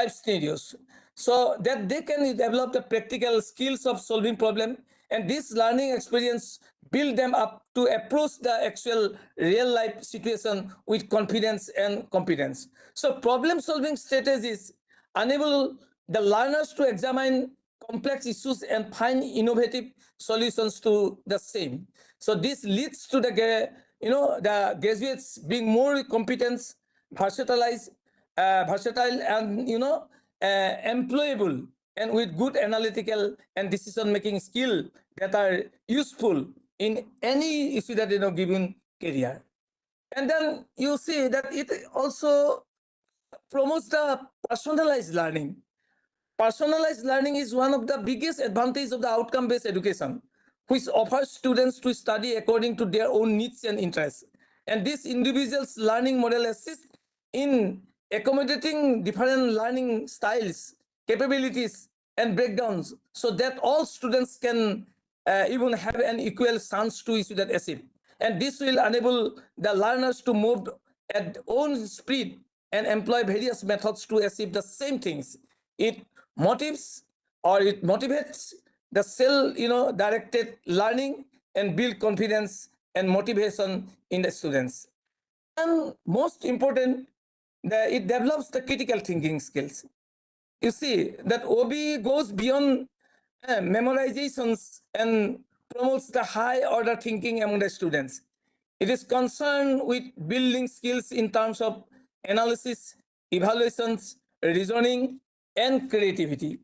scenarios, so that they can develop the practical skills of solving problem, and this learning experience build them up to approach the actual real life situation with confidence and competence. So problem solving strategies enable the learners to examine complex issues and find innovative solutions to the same. So this leads to the the graduates being more competent, versatile, and employable, and with good analytical and decision-making skill that are useful in any issue that given career. And then you see that it also promotes the personalized learning. Personalized learning is one of the biggest advantages of the outcome-based education, which offers students to study according to their own needs and interests. And this individual's learning model assists in accommodating different learning styles, capabilities, and breakdowns, so that all students can even have an equal chance to issue that achieve. And this will enable the learners to move at own speed and employ various methods to achieve the same things. It motivates the self-directed learning and build confidence and motivation in the students. And most important, it develops the critical thinking skills. You see that OB goes beyond memorizations and promotes the high order thinking among the students. It is concerned with building skills in terms of analysis, evaluations, reasoning, and creativity.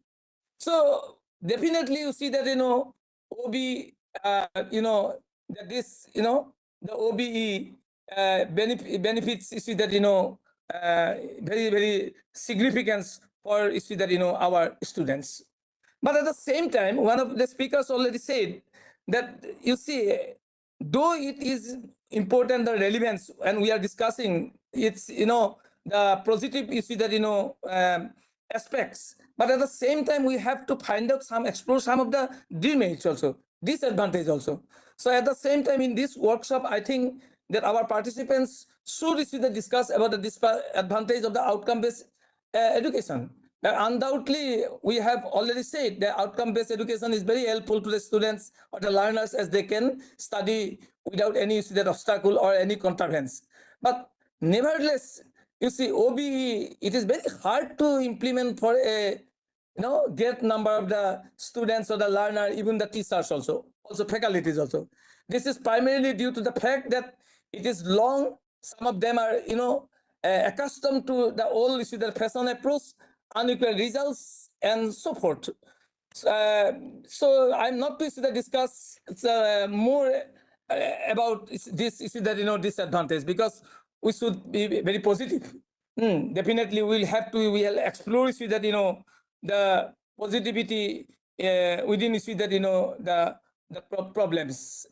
So definitely you see that, OB, that this, the OBE benefits, you see that, very, very significant for, you see that, our students. But at the same time, one of the speakers already said that, you see, though it is important, the relevance, and we are discussing it's, the positive, you see that, aspects, but at the same time, we have to find out explore some of the demerits also, disadvantage also. So at the same time, in this workshop, I think that our participants should discuss about the disadvantage of the outcome-based education. Undoubtedly, we have already said that outcome-based education is very helpful to the students or the learners, as they can study without any obstacle or any contrivance. But nevertheless, you see, OBE, it is very hard to implement for a great number of the students or the learner, even the teachers also faculties also. This is primarily due to the fact that it is long. Some of them are accustomed to the old fashion approach, unequal results, and so forth. So I'm not to discuss more about this disadvantage, because we should be very positive. Definitely we'll explore that the positivity within that the problems.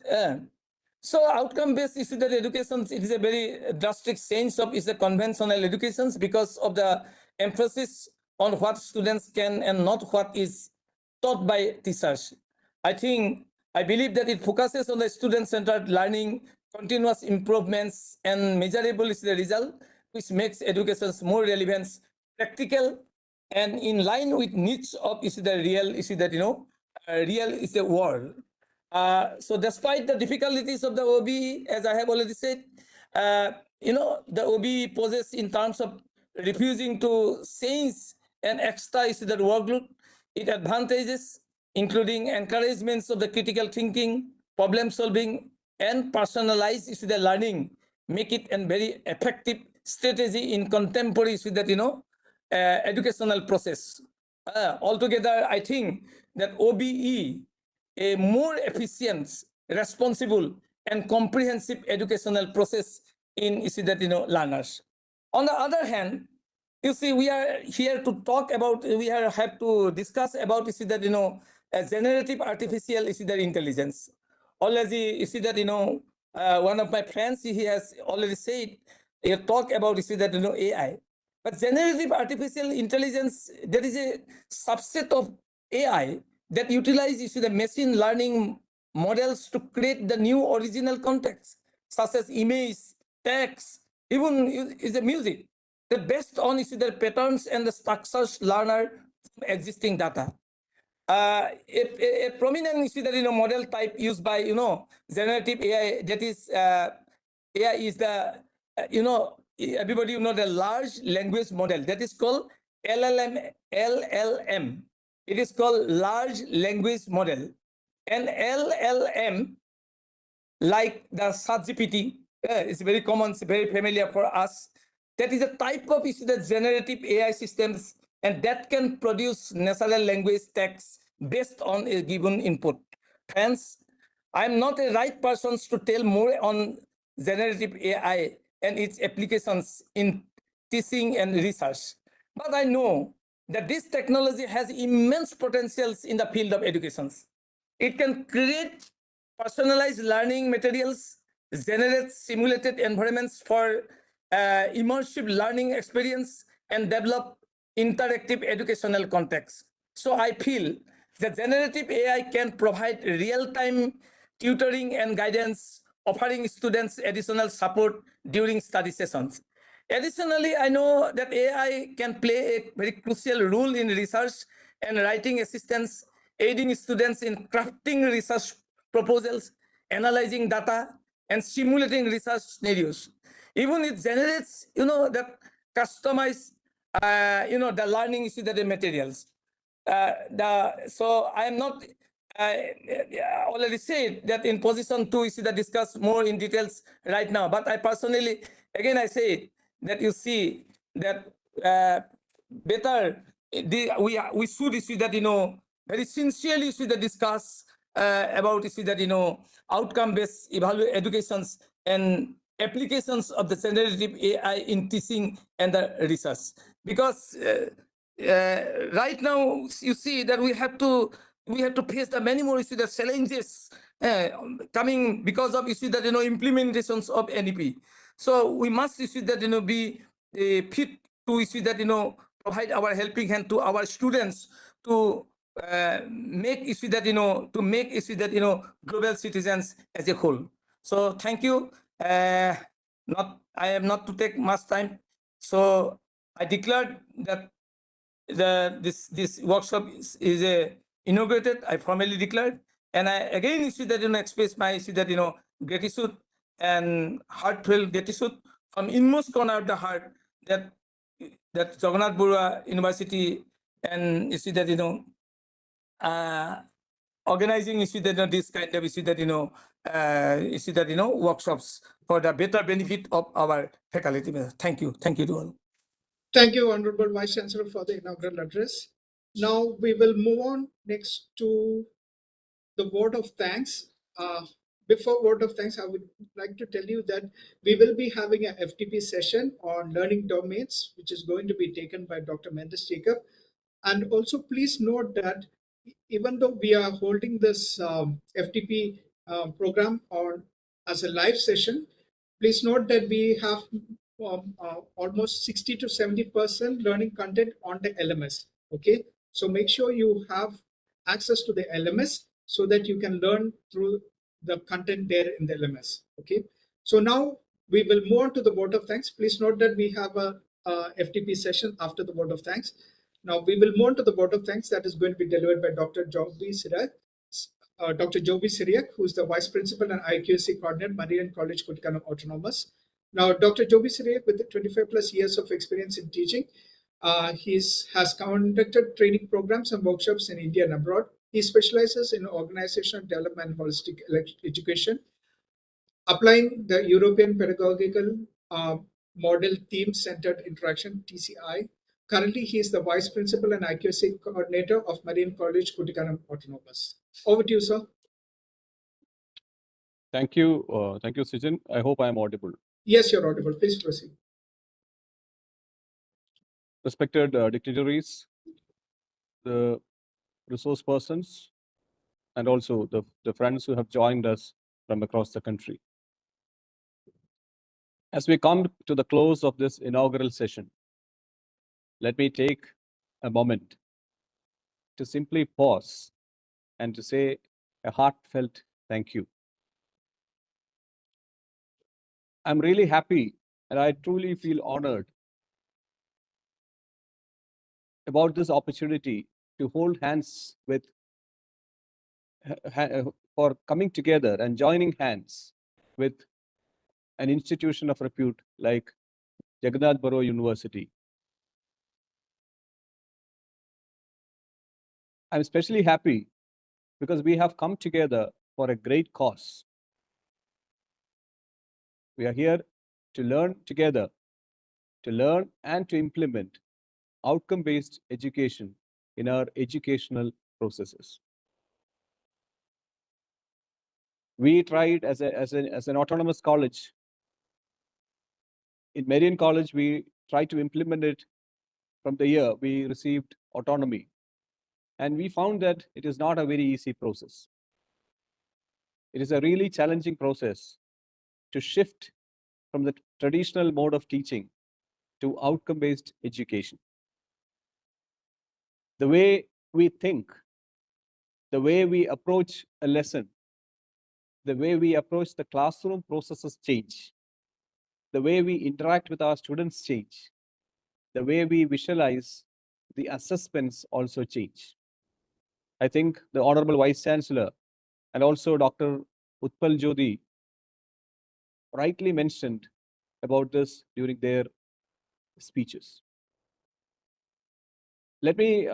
So outcome-based education, it is a very drastic change of the conventional educations, because of the emphasis on what students can and not what is taught by teachers. I believe that it focuses on the student-centered learning, continuous improvements, and measurable is the result, which makes education more relevant, practical, and in line with needs of the real real the world. So despite the difficulties of the OBE, as I have already said, the OBE poses in terms of refusing to change and extra that workload, its advantages, including encouragements of the critical thinking, problem solving, and personalized the learning, make it a very effective strategy in contemporary educational process. Altogether, I think that OBE, a more efficient, responsible, and comprehensive educational process in learners. On the other hand, you see, we are here to talk about, have to discuss about generative artificial intelligence. Already, one of my friends, he has already said, he talk about AI. But generative artificial intelligence, there is a subset of AI that utilizes the machine learning models to create the new original context, such as image, text, even is the music. The based on the patterns and the structures learner from existing data. A prominent model type used by generative AI, that is AI is the everybody the large language model, that is called LLM. It is called large language model, and LLM, like the ChatGPT, is very common, it's very familiar for us. That is a type of the generative AI systems, and that can produce natural language text based on a given input. Hence, I'm not a right person to tell more on generative AI and its applications in teaching and research. But I know that this technology has immense potentials in the field of education. It can create personalized learning materials, generate simulated environments for immersive learning experience, and develop interactive educational context. So I feel that generative AI can provide real-time tutoring and guidance, offering students additional support during study sessions. Additionally, I know that AI can play a very crucial role in research and writing assistance, aiding students in crafting research proposals, analyzing data, and simulating research scenarios. Even it generates, that customized, the learning the materials. So I am not already said that in position to discuss more in details right now. But I personally, again, I say that you see that better we should very sincerely discuss about that outcome-based educations and applications of the generative AI in teaching and the research, because right now you see that we have to face the many more the challenges coming because of that implementations of NEP. So we must that be fit to that provide our helping hand to our students to make that to make that global citizens as a whole. So thank you. I am not to take much time. So I declared that this workshop is inaugurated. I formally declared, and I again that express my that gratitude and heartfelt gratitude from inmost corner of the heart that Jagannath Barooah University and that organizing that this kind of that workshops for the better benefit of our faculty. Thank you to all. Thank you, Honourable Vice Chancellor, for the inaugural address. Now we will move on next to the vote of thanks. Before vote of thanks, I would like to tell you that we will be having a FDP session on learning domains, which is going to be taken by Dr. Mendus Jacob. And also please note that even though we are holding this FDP program as a live session, please note that we have almost 60 to 70% learning content on the LMS. Okay, so make sure you have access to the LMS so that you can learn through the content there in the LMS. Okay, so now we will move on to the vote of thanks. Please note that we have a FDP session after the vote of thanks. Now we will move on to the vote of thanks that is going to be delivered by Dr. Joby Siriak. Dr. Joby Siriak, who is the Vice Principal and IQSC Coordinator, Marian College, Kuttikkanam Autonomous. Now, Dr. Joby Siriak, with 25 plus years of experience in teaching, He has conducted training programs and workshops in India and abroad. He specializes in organizational development and holistic education, applying the European Pedagogical Model Theme-Centered Interaction, TCI. Currently, he is the Vice Principal and IQSC Coordinator of Marian College, Kuttikkanam Autonomousand. Over to you, sir. Thank you, Srijan. I hope I am audible. Yes, you're audible. Please proceed. Respected dignitaries, the resource persons, and also the friends who have joined us from across the country. As we come to the close of this inaugural session, let me take a moment to simply pause and to say a heartfelt thank you. I'm really happy and I truly feel honored about this opportunity to hold hands with for coming together and joining hands with an institution of repute like Jagannath Barooah University. I'm especially happy because we have come together for a great cause. We are here to learn together, to learn and to implement outcome-based education in our educational processes. We tried as an autonomous college. In Marian College, we tried to implement it from the year we received autonomy. And we found that it is not a very easy process. It is a really challenging process to shift from the traditional mode of teaching to outcome-based education. The way we think, the way we approach a lesson, the way we approach the classroom processes change. The way we interact with our students change. The way we visualize the assessments also change. I think the Honourable Vice Chancellor and also Dr. Utpal Jyoti rightly mentioned about this during their speeches. Let me,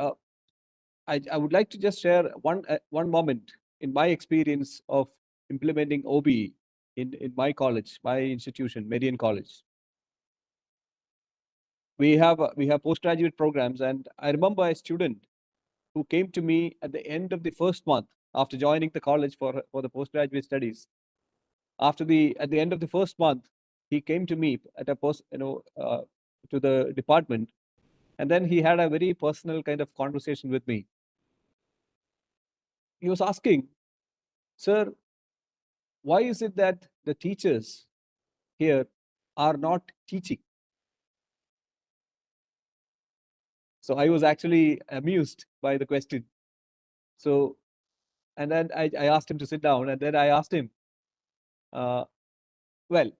I would like to just share one moment in my experience of implementing OBE in my college, my institution, Marian College. We have postgraduate programs, and I remember a student who came to me at the end of the first month after joining the college for the postgraduate studies. At the end of the first month, he came to me at to the department, and then he had a very personal kind of conversation with me. He was asking, "Sir, why is it that the teachers here are not teaching?" So I was actually amused by the question. So, and then I asked him to sit down, and then I asked him, well,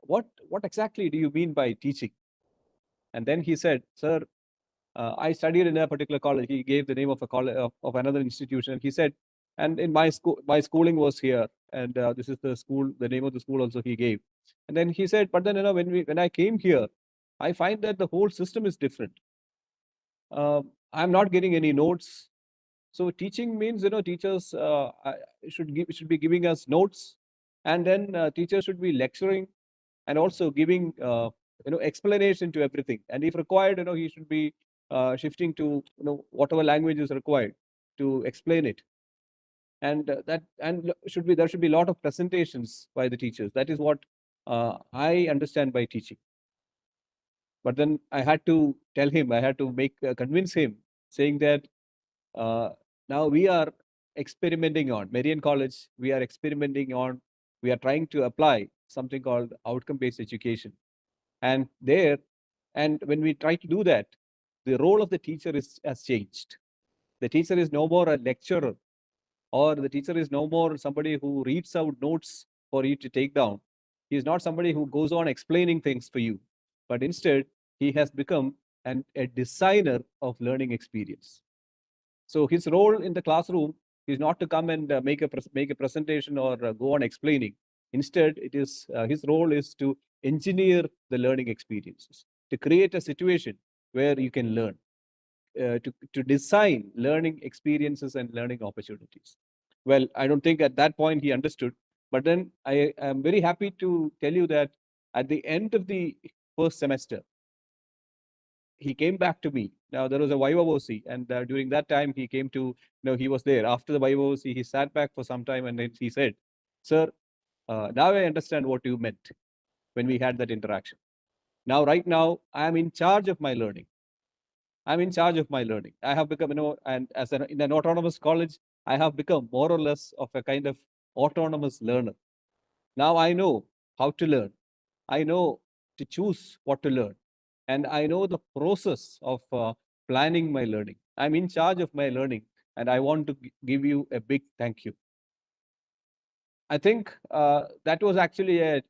what exactly do you mean by teaching? And then he said, "Sir, I studied in a particular college." He gave the name of a college of another institution. He said, "And in my school, my schooling was here, and this is the school. The name of the school also he gave." And then he said, "But then when I came here, I find that the whole system is different. I'm not getting any notes. So teaching means teachers should be giving us notes, and then teachers should be lecturing and also giving explanation to everything. And if required, he should be shifting to whatever language is required to explain it. And there should be a lot of presentations by the teachers. That is what I understand by teaching." But then I had to tell him, I had to convince him, saying that now we are experimenting on Marian College. We are experimenting on. We are trying to apply something called outcome-based education, and when we try to do that, the role of the teacher has changed. The teacher is no more a lecturer, or the teacher is no more somebody who reads out notes for you to take down. He is not somebody who goes on explaining things for you, but instead he has become a designer of learning experience. So his role in the classroom is not to come and make a presentation or go on explaining. Instead, it is his role is to engineer the learning experiences, to create a situation where you can learn, to design learning experiences and learning opportunities. Well, I don't think at that point he understood, but then I am very happy to tell you that at the end of the first semester, he came back to me. Now there was a YOC, and during that time he came to, he was there. After the YOC, he sat back for some time and then he said, "Sir, now I understand what you meant when we had that interaction. Now, right now, I am in charge of my learning. I'm in charge of my learning. I have become, and in an autonomous college, I have become more or less of a kind of autonomous learner. Now I know how to learn. I know to choose what to learn. And I know the process of planning my learning. I'm in charge of my learning, and I want to give you a big thank you." I think that was actually a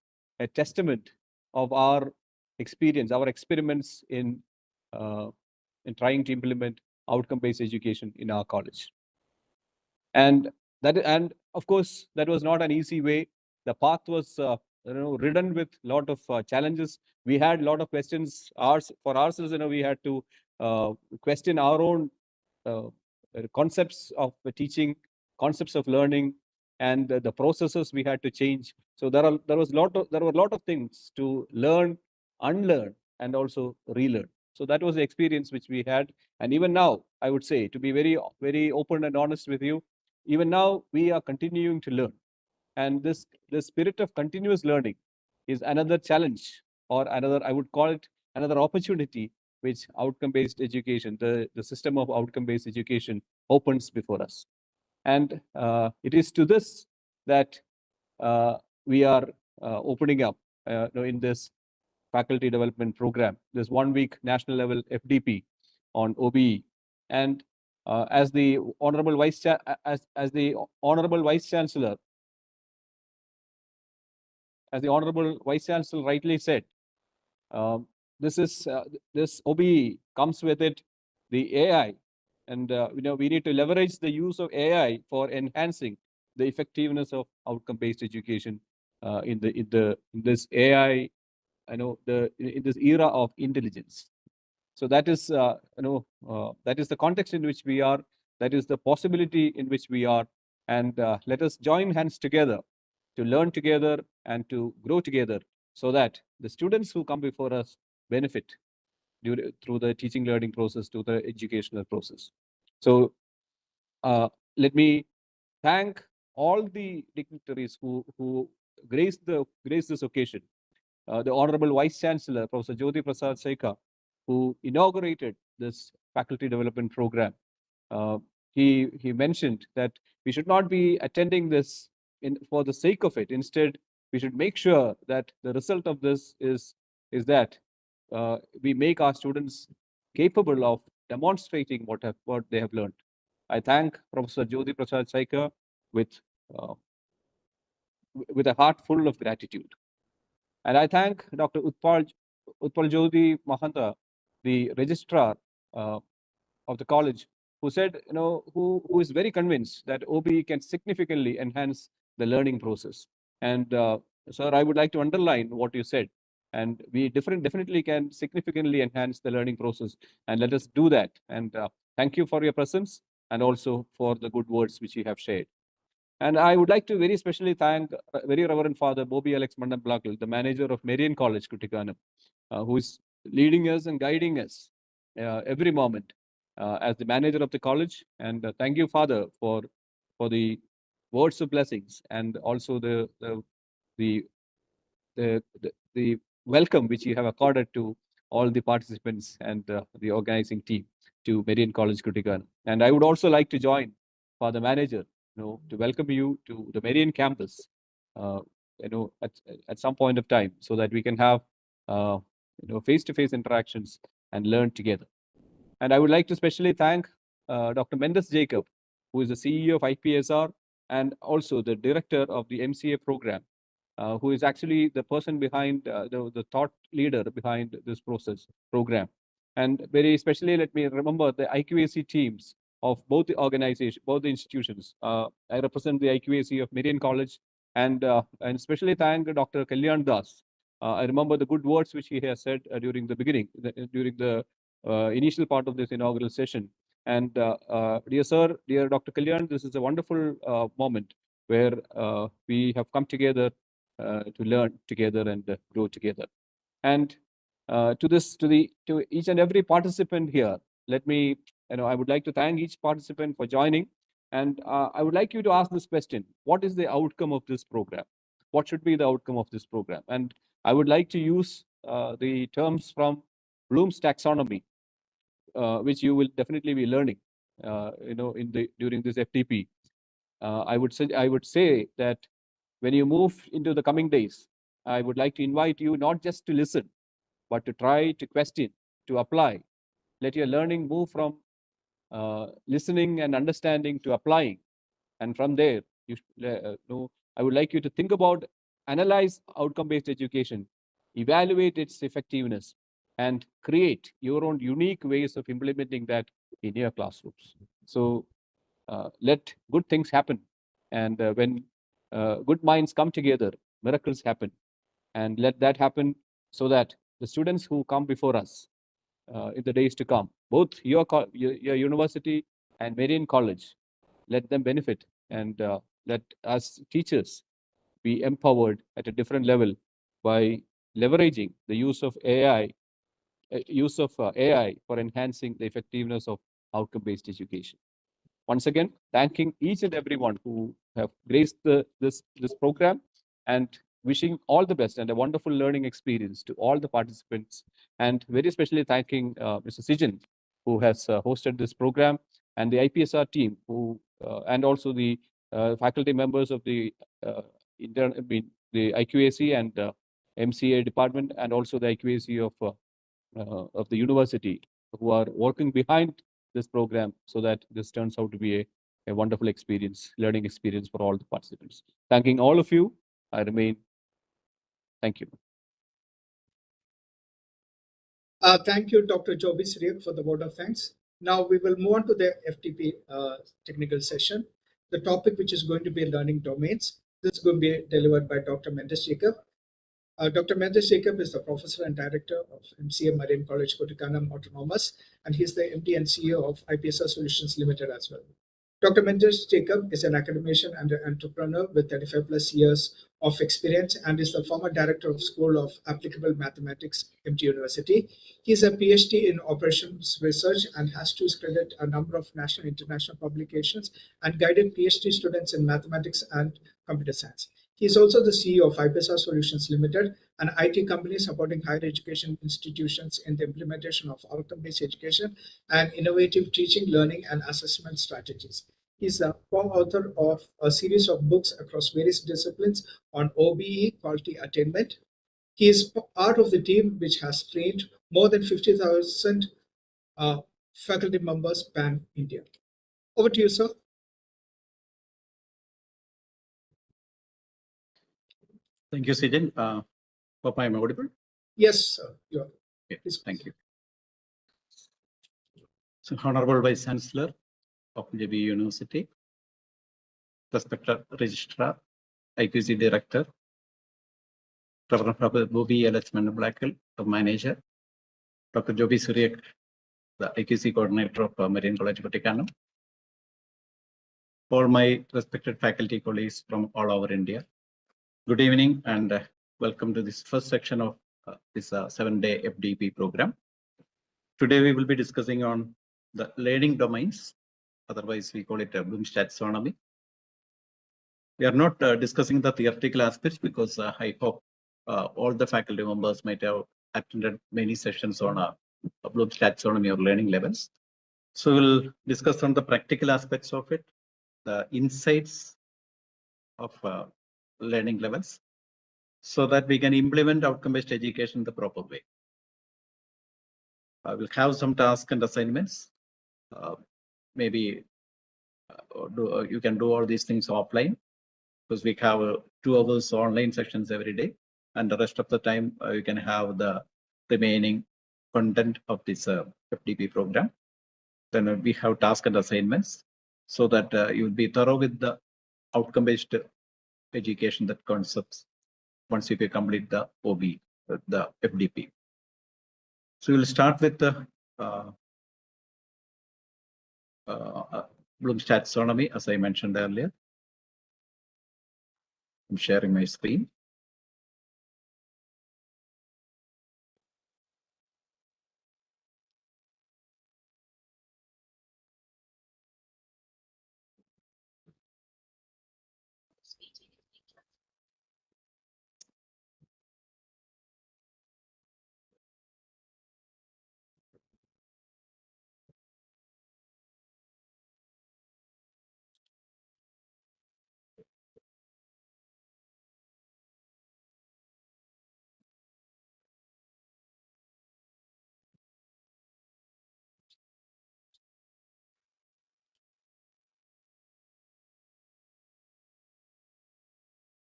testament of our experience, our experiments in trying to implement outcome-based education in our college. And of course, that was not an easy way. The path was ridden with a lot of challenges. We had a lot of questions. For ourselves, we had to question our own concepts of teaching, concepts of learning, and the processes we had to change. So there were a lot of things to learn, unlearn, and also relearn. So that was the experience which we had. And even now, I would say, to be very, very open and honest with you, even now we are continuing to learn. And the spirit of continuous learning is another challenge, or another, I would call it another opportunity, which outcome-based education, the system of outcome-based education opens before us. And it is to this that we are opening up in this faculty development program, this 1-week national level FDP on OBE. And as the Honourable Vice Chancellor, rightly said, this OBE comes with it the AI, and we need to leverage the use of AI for enhancing the effectiveness of outcome-based education in this AI, in this era of intelligence. So that is that is the context in which we are. That is the possibility in which we are, and let us join hands together to learn together and to grow together, so that the students who come before us benefit through the teaching learning process, to the educational process. So let me thank all the dignitaries who graced this occasion. The Honourable Vice Chancellor, Professor Jyoti Prasad Saikia, who inaugurated this faculty development program. He mentioned that we should not be attending this for the sake of it. Instead, we should make sure that the result of this is that we make our students capable of demonstrating what they have learned. I thank Professor Jyoti Prasad Saikia with a heart full of gratitude. And I thank Dr. Utpal Jyoti Mahanta, the Registrar of the college, who said, who is very convinced that OBE can significantly enhance the learning process. And sir, I would like to underline what you said. And we definitely can significantly enhance the learning process. And let us do that. And thank you for your presence, and also for the good words which you have shared. And I would like to very specially thank Very Reverend Father Boby Alex Mannamplackal, the manager of Marian College, Kuttikkanam, who is leading us and guiding us every moment as the manager of the college. And thank you, Father, for the words of blessings, and also the welcome which you have accorded to all the participants and the organizing team to Marian College, Kuttikkanam. And I would also like to join Father Manager, to welcome you to the Marian campus, at some point of time, so that we can have face-to-face interactions and learn together. And I would like to specially thank Dr. Mendus Jacob, who is the CEO of IPSR and also the director of the MCA program, who is actually the person behind the thought leader behind this program. And very especially, let me remember the IQAC teams of both the organizations, both the institutions. I represent the IQAC of Marian College, and especially thank Dr. Kalyan Das. I remember the good words which he has said during the beginning, during the initial part of this inaugural session. And dear sir, dear Dr. Kalyan, this is a wonderful moment where we have come together to learn together and grow together. And to each and every participant here, let me, I would like to thank each participant for joining. And I would like you to ask this question: what is the outcome of this program? What should be the outcome of this program? And I would like to use the terms from Bloom's taxonomy, which you will definitely be learning, during this FDP. I would say that when you move into the coming days, I would like to invite you not just to listen, but to try to question, to apply. Let your learning move from listening and understanding to applying. And from there, I would like you to think about, analyze outcome-based education, evaluate its effectiveness, and create your own unique ways of implementing that in your classrooms. So let good things happen. And when good minds come together, miracles happen. And let that happen so that the students who come before us in the days to come, both your university and Marian College, let them benefit, and let us teachers be empowered at a different level by leveraging the use of AI, for enhancing the effectiveness of outcome-based education. Once again, thanking each and everyone who have graced this program, and wishing all the best and a wonderful learning experience to all the participants, and very especially thanking Mr. Sijan, who has hosted this program, and the IPSR team, who and also the faculty members of the the IQAC and MCA department, and also the IQAC of the university, who are working behind this program so that this turns out to be a wonderful experience, learning experience for all the participants. Thanking all of you. I remain. Thank you. Thank you, Dr. Joby Siriak, for the vote of thanks. Now we will move on to the FDP technical session. The topic, which is going to be learning domains, this is going to be delivered by Dr. Mendus Jacob. Dr. Mendus Jacob is the Professor and Director of MCA Marian College, Kuttikkanam Autonomousand, and he's the MD and CEO of IPSR Solutions Limited as well. Dr. Mendus Jacob is an academician and an entrepreneur with 35 plus years of experience, and is the former Director of School of Applicable Mathematics, MT University. He is a PhD in Operations Research and has to credit a number of national and international publications, and guided PhD students in mathematics and computer science. He is also the CEO of IPSR Solutions Limited, an IT company supporting higher education institutions in the implementation of outcome-based education and innovative teaching, learning, and assessment strategies. He is the co-author of a series of books across various disciplines on OBE, quality attainment. He is part of the team which has trained more than 50,000 faculty members pan-India. Over to you, sir. Thank you, Sijan. Hope I am audible. Yes, sir. You are. Yes, thank you. So, Honourable Vice Chancellor of JB University, respected Registrar, IPC Director, Reverend Prof. Boby Mannamplackal, the Manager, Dr. Joby Siriak, the IQC Coordinator of Marian College, Kuttikkanam, all my respected faculty colleagues from all over India. Good evening and welcome to this first section of this 7-day FDP program. Today we will be discussing on the learning domains, otherwise we call it Bloom's taxonomy. We are not discussing the theoretical aspects because I hope all the faculty members might have attended many sessions on Bloom's taxonomy or learning levels. So we'll discuss on the practical aspects of it, the insights of learning levels, so that we can implement outcome-based education the proper way. I will have some tasks and assignments. Maybe you can do all these things offline, because we have 2 hours online sessions every day, and the rest of the time you can have the remaining content of this FDP program. Then we have tasks and assignments, so that you will be thorough with the outcome-based education, that concepts, once you can complete the OB, the FDP. So we'll start with Bloom's taxonomy, as I mentioned earlier. I'm sharing my screen.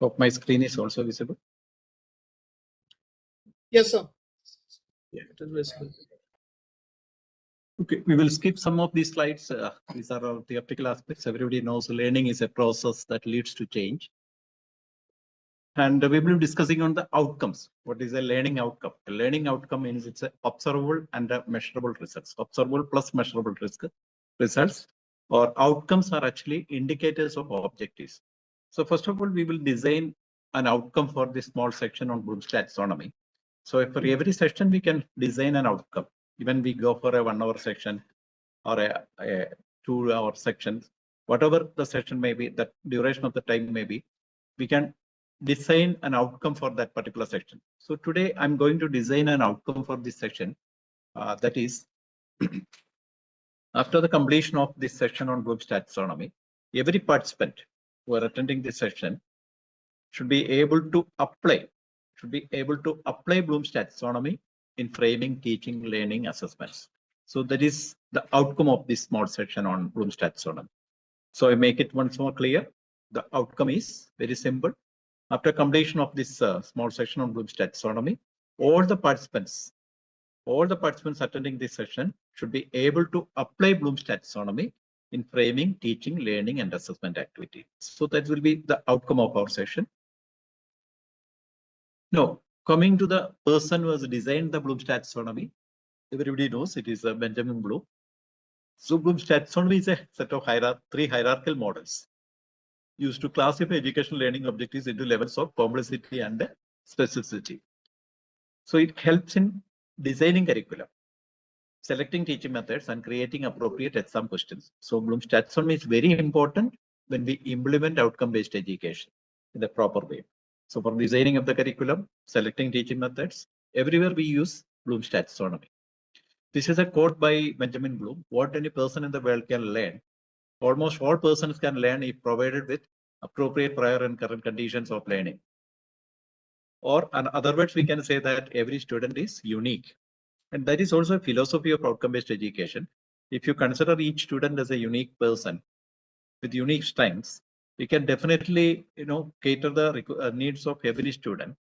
Hope my screen is also visible. Yes, sir. Yeah. It is visible. Okay, we will skip some of these slides. These are all theoretical aspects. Everybody knows learning is a process that leads to change. And we will be discussing on the outcomes. What is a learning outcome? A learning outcome means it's a observable and a measurable results. Observable plus measurable results or outcomes are actually indicators of objectives. So first of all, we will design an outcome for this small section on Bloom's taxonomy. So for every section, we can design an outcome. Even we go for a 1 hour section or a 2 hour section, whatever the session may be, the duration of the time may be, we can design an outcome for that particular section. So today I'm going to design an outcome for this section. That is, after the completion of this session on Bloom's taxonomy, every participant who are attending this session should be able to apply Bloom's taxonomy in framing, teaching, learning, assessments. So that is the outcome of this small section on Bloom's taxonomy. So I make it once more clear. The outcome is very simple. After completion of this small section on Bloom's taxonomy, all the participants attending this session should be able to apply Bloom's taxonomy in framing, teaching, learning, and assessment activities. So that will be the outcome of our session. Now, coming to the person who has designed the Bloom's taxonomy, everybody knows it is Benjamin Bloom. So Bloom's taxonomy is a set of three hierarchical models used to classify educational learning objectives into levels of complexity and specificity. So it helps in designing curriculum, selecting teaching methods, and creating appropriate exam questions. So Bloom's taxonomy is very important when we implement outcome-based education in the proper way. So for designing of the curriculum, selecting teaching methods, everywhere we use Bloom's taxonomy. This is a quote by Benjamin Bloom: "What any person in the world can learn, almost all persons can learn if provided with appropriate prior and current conditions of learning." Or in other words, we can say that every student is unique. And that is also a philosophy of outcome-based education. If you consider each student as a unique person with unique strengths, we can definitely, cater the needs of every student.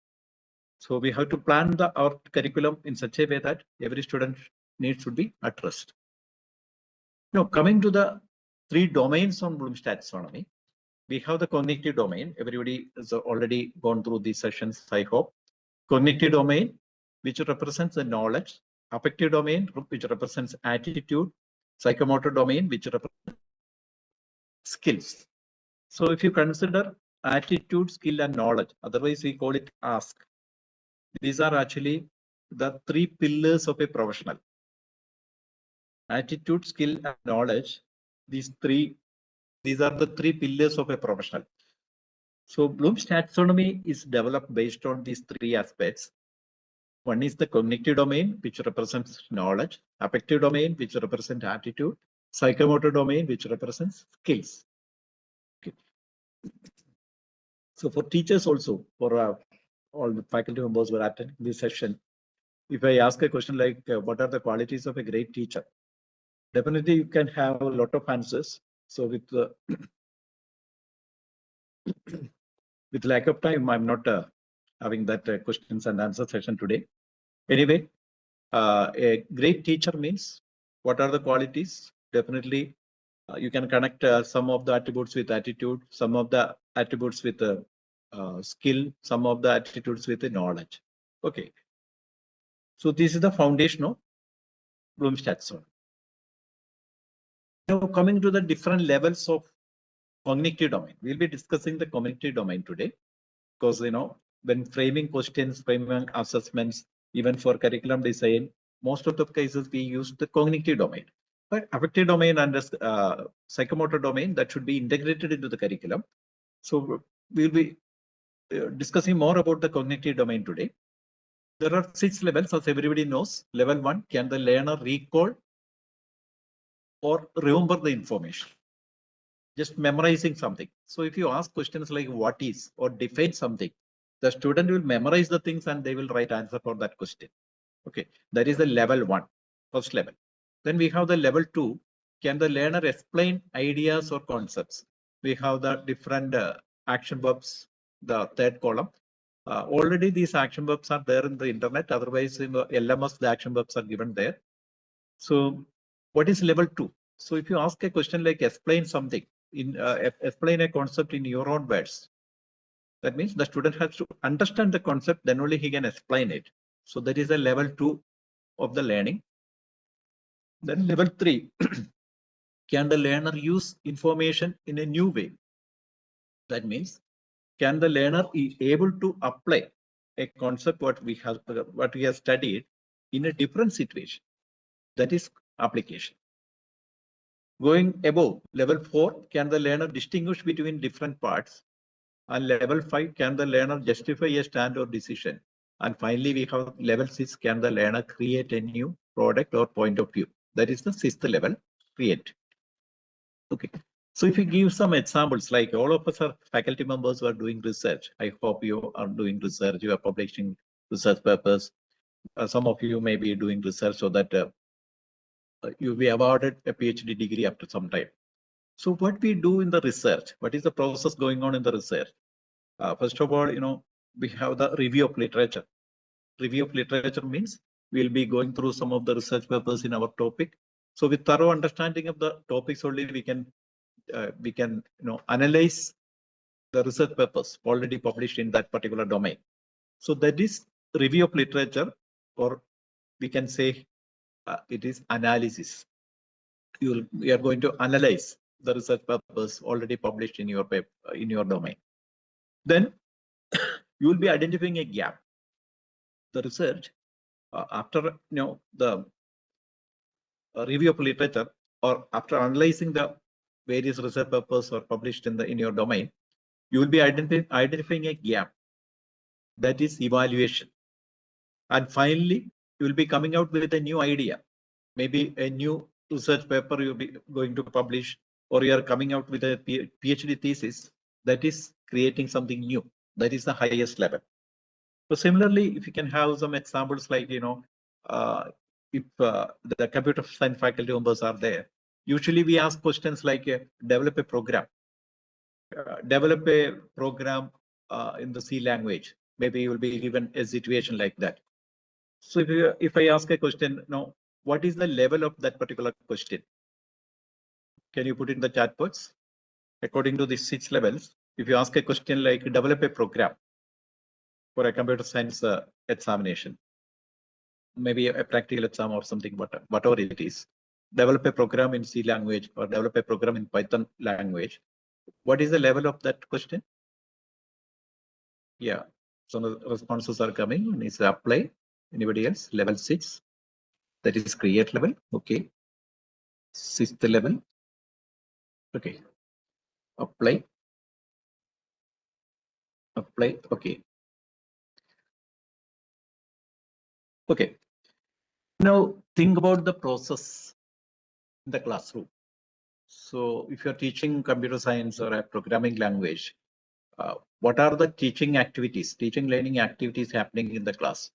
So we have to plan our curriculum in such a way that every student needs should be addressed. Now, coming to the 3 domains on Bloom's taxonomy, we have the cognitive domain. Everybody has already gone through these sessions, I hope. Cognitive domain, which represents the knowledge. Affective domain, which represents attitude. Psychomotor domain, which represents skills. So if you consider attitude, skill, and knowledge, otherwise we call it ask. These are actually the 3 pillars of a professional. Attitude, skill, and knowledge. These are the 3 pillars of a professional. So Bloom's taxonomy is developed based on these 3 aspects. One is the cognitive domain, which represents knowledge. Affective domain, which represents attitude. Psychomotor domain, which represents skills. Okay. So for teachers also, for all the faculty members who are attending this session, if I ask a question like, what are the qualities of a great teacher? Definitely you can have a lot of answers. So with with lack of time, I'm not having that questions and answer session today. Anyway, a great teacher means what are the qualities? Definitely, you can connect some of the attributes with attitude, some of the attributes with skill, some of the attitudes with the knowledge. Okay. So this is the foundation of Bloom's taxonomy. Now coming to the different levels of cognitive domain, we'll be discussing the cognitive domain today, because when framing questions, framing assessments, even for curriculum design, most of the cases we use the cognitive domain. But affective domain and psychomotor domain, that should be integrated into the curriculum. So we'll be discussing more about the cognitive domain today. There are 6 levels, as everybody knows. Level 1, can the learner recall or remember the information? Just memorizing something. So if you ask questions like what is or define something, the student will memorize the things and they will write answer for that question. Okay, that is the level 1, first level. Then we have the level 2. Can the learner explain ideas or concepts? We have the different action verbs, the third column. Already these action verbs are there in the internet. Otherwise, in the LMS, the action verbs are given there. So what is level 2? So if you ask a question like explain something, explain a concept in your own words, that means the student has to understand the concept, then only he can explain it. So that is a level 2 of the learning. Then level 3, can the learner use information in a new way? That means, can the learner be able to apply a concept what we have studied in a different situation? That is application. Going above level 4, can the learner distinguish between different parts? And level 5, can the learner justify a stand or decision? And finally, we have level 6, can the learner create a new product or point of view? That is the 6th level, create. Okay. So if you give some examples, like all of us are faculty members who are doing research. I hope you are doing research, you are publishing research papers. Some of you may be doing research so that you'll be awarded a PhD degree after some time. So what we do in the research, what is the process going on in the research? First of all, we have the review of literature. Review of literature means we'll be going through some of the research papers in our topic. So with thorough understanding of the topics only, we can analyze the research papers already published in that particular domain. So that is review of literature, or we can say it is analysis. We are going to analyze the research papers already published in your paper, in your domain. Then you will be identifying a gap. The research after the review of literature, or after analyzing the various research papers or published in your domain, you will be identifying a gap. That is evaluation. And finally, you will be coming out with a new idea, maybe a new research paper you'll be going to publish, or you are coming out with a PhD thesis that is creating something new. That is the highest level. So similarly, if you can have some examples like, if the computer science faculty members are there, usually we ask questions like develop a program. Develop a program in the C language. Maybe you will be given a situation like that. So if I ask a question, now what is the level of that particular question? Can you put in the chat box? According to these 6 levels, if you ask a question like develop a program for a computer science examination, maybe a practical exam or something, whatever it is, develop a program in C language or develop a program in Python language. What is the level of that question? Yeah, some of the responses are coming. Is apply. Anybody else? Level 6. That is create level. Okay. 6th level. Okay. Apply. Apply. Okay. Okay. Now think about the process in the classroom. So if you're teaching computer science or a programming language, what are the teaching learning activities happening in the class?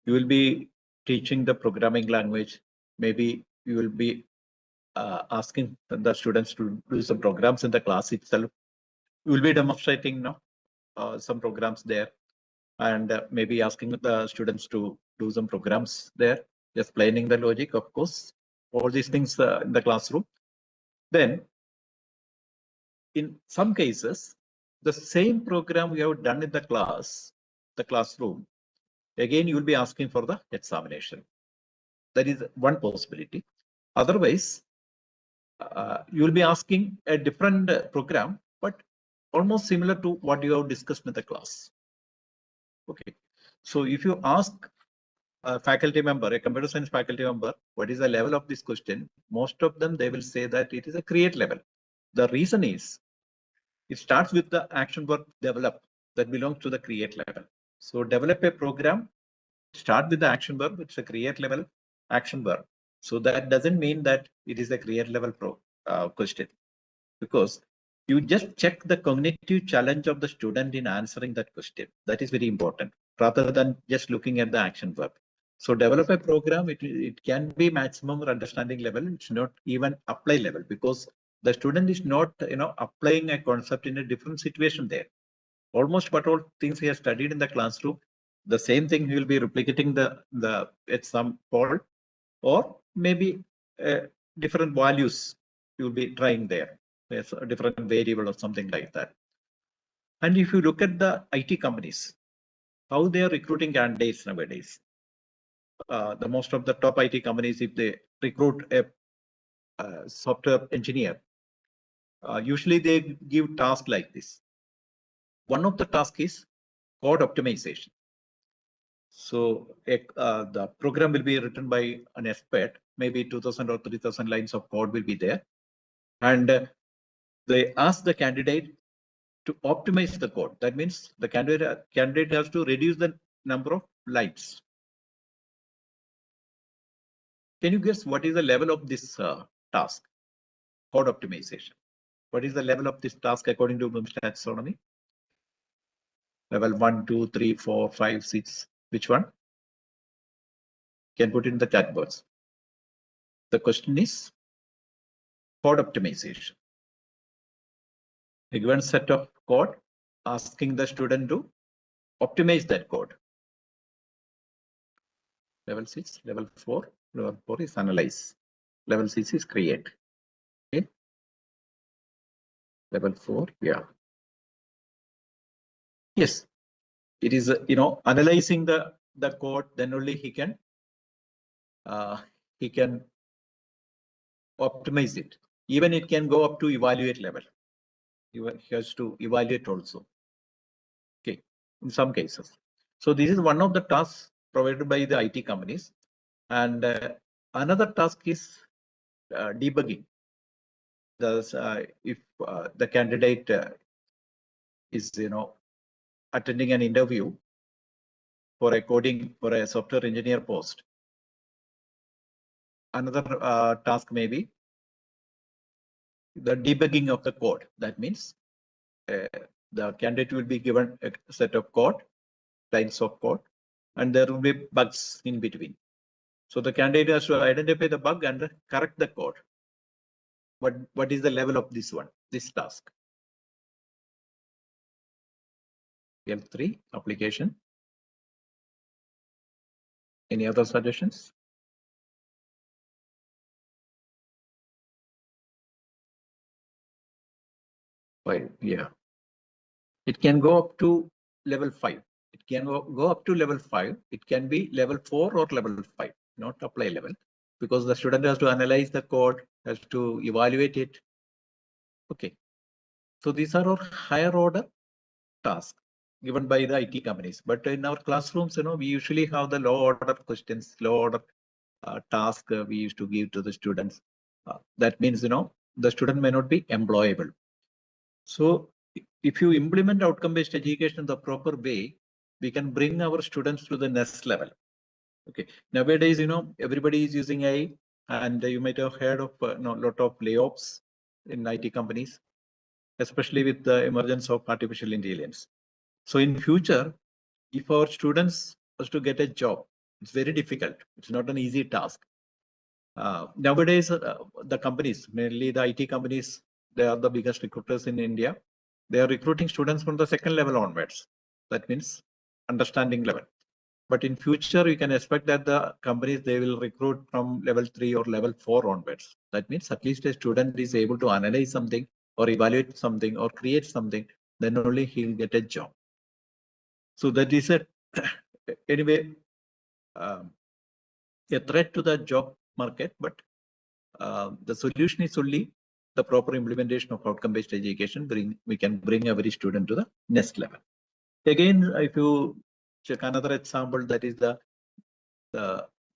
You will be teaching the programming language. Maybe you will be asking the students to do some programs in the class itself. You will be demonstrating some programs there, and maybe asking the students to do some programs there, explaining the logic, of course, all these things in the classroom. Then in some cases, the same program we have done in the classroom, again, you will be asking for the examination. That is one possibility. Otherwise, you will be asking a different program, but almost similar to what you have discussed in the class. Okay. So if you ask a faculty member, a computer science faculty member, what is the level of this question? Most of them, they will say that it is a create level. The reason is, it starts with the action verb develop that belongs to the create level. So develop a program, start with the action verb, it's a create level action verb. So that doesn't mean that it is a create level question, because you just check the cognitive challenge of the student in answering that question. That is very important, rather than just looking at the action verb. So develop a program, it can be maximum understanding level. It's not even apply level, because the student is not, applying a concept in a different situation there. Almost what all things he has studied in the classroom, the same thing he will be replicating at some point, or maybe different values you will be trying there. There's a different variable or something like that. And if you look at the IT companies, how they are recruiting candidates nowadays, the most of the top IT companies, if they recruit a software engineer, usually they give tasks like this. One of the tasks is code optimization. So the program will be written by an expert, maybe 2,000 or 3,000 lines of code will be there. And they ask the candidate to optimize the code. That means the candidate has to reduce the number of lines. Can you guess what is the level of this task, code optimization? What is the level of this task according to Bloom's taxonomy? Level 1, 2, 3, 4, 5, 6. Which one? Can put in the chat box. The question is code optimization. A given set of code, asking the student to optimize that code. Level 6, level 4. Level 4 is analyze. Level 6 is create. Okay. Level 4, yeah. Yes, it is, analyzing the code, then only he can optimize it. Even it can go up to evaluate level. He has to evaluate also. Okay, in some cases. So this is one of the tasks provided by the IT companies. And another task is debugging. If the candidate is, attending an interview for a software engineer post, another task may be the debugging of the code. That means the candidate will be given a set of code, lines of code, and there will be bugs in between. So the candidate has to identify the bug and correct the code. What is the level of this task? L3 application. Any other suggestions? Well, yeah. It can go up to level 5. It can go up to level 5. It can be level 4 or level 5, not apply level, because the student has to analyze the code, has to evaluate it. Okay. So these are our higher order tasks given by the IT companies. But in our classrooms, we usually have the low order questions, low order task we used to give to the students. That means, the student may not be employable. So if you implement outcome-based education in the proper way, we can bring our students to the next level. Okay. Nowadays, everybody is using AI, and you might have heard of a lot of layoffs in IT companies, especially with the emergence of artificial intelligence. So in future, if our students was to get a job, it's very difficult. It's not an easy task. Nowadays, the companies, mainly the IT companies, they are the biggest recruiters in India. They are recruiting students from the second level onwards. That means understanding level. But in future, you can expect that the companies, they will recruit from level 3 or level 4 onwards. That means at least a student is able to analyze something or evaluate something or create something, then only he'll get a job. So that is it. Anyway, a threat to the job market, but the solution is only the proper implementation of outcome-based education. We can bring every student to the next level. Again, if you check another example, that is the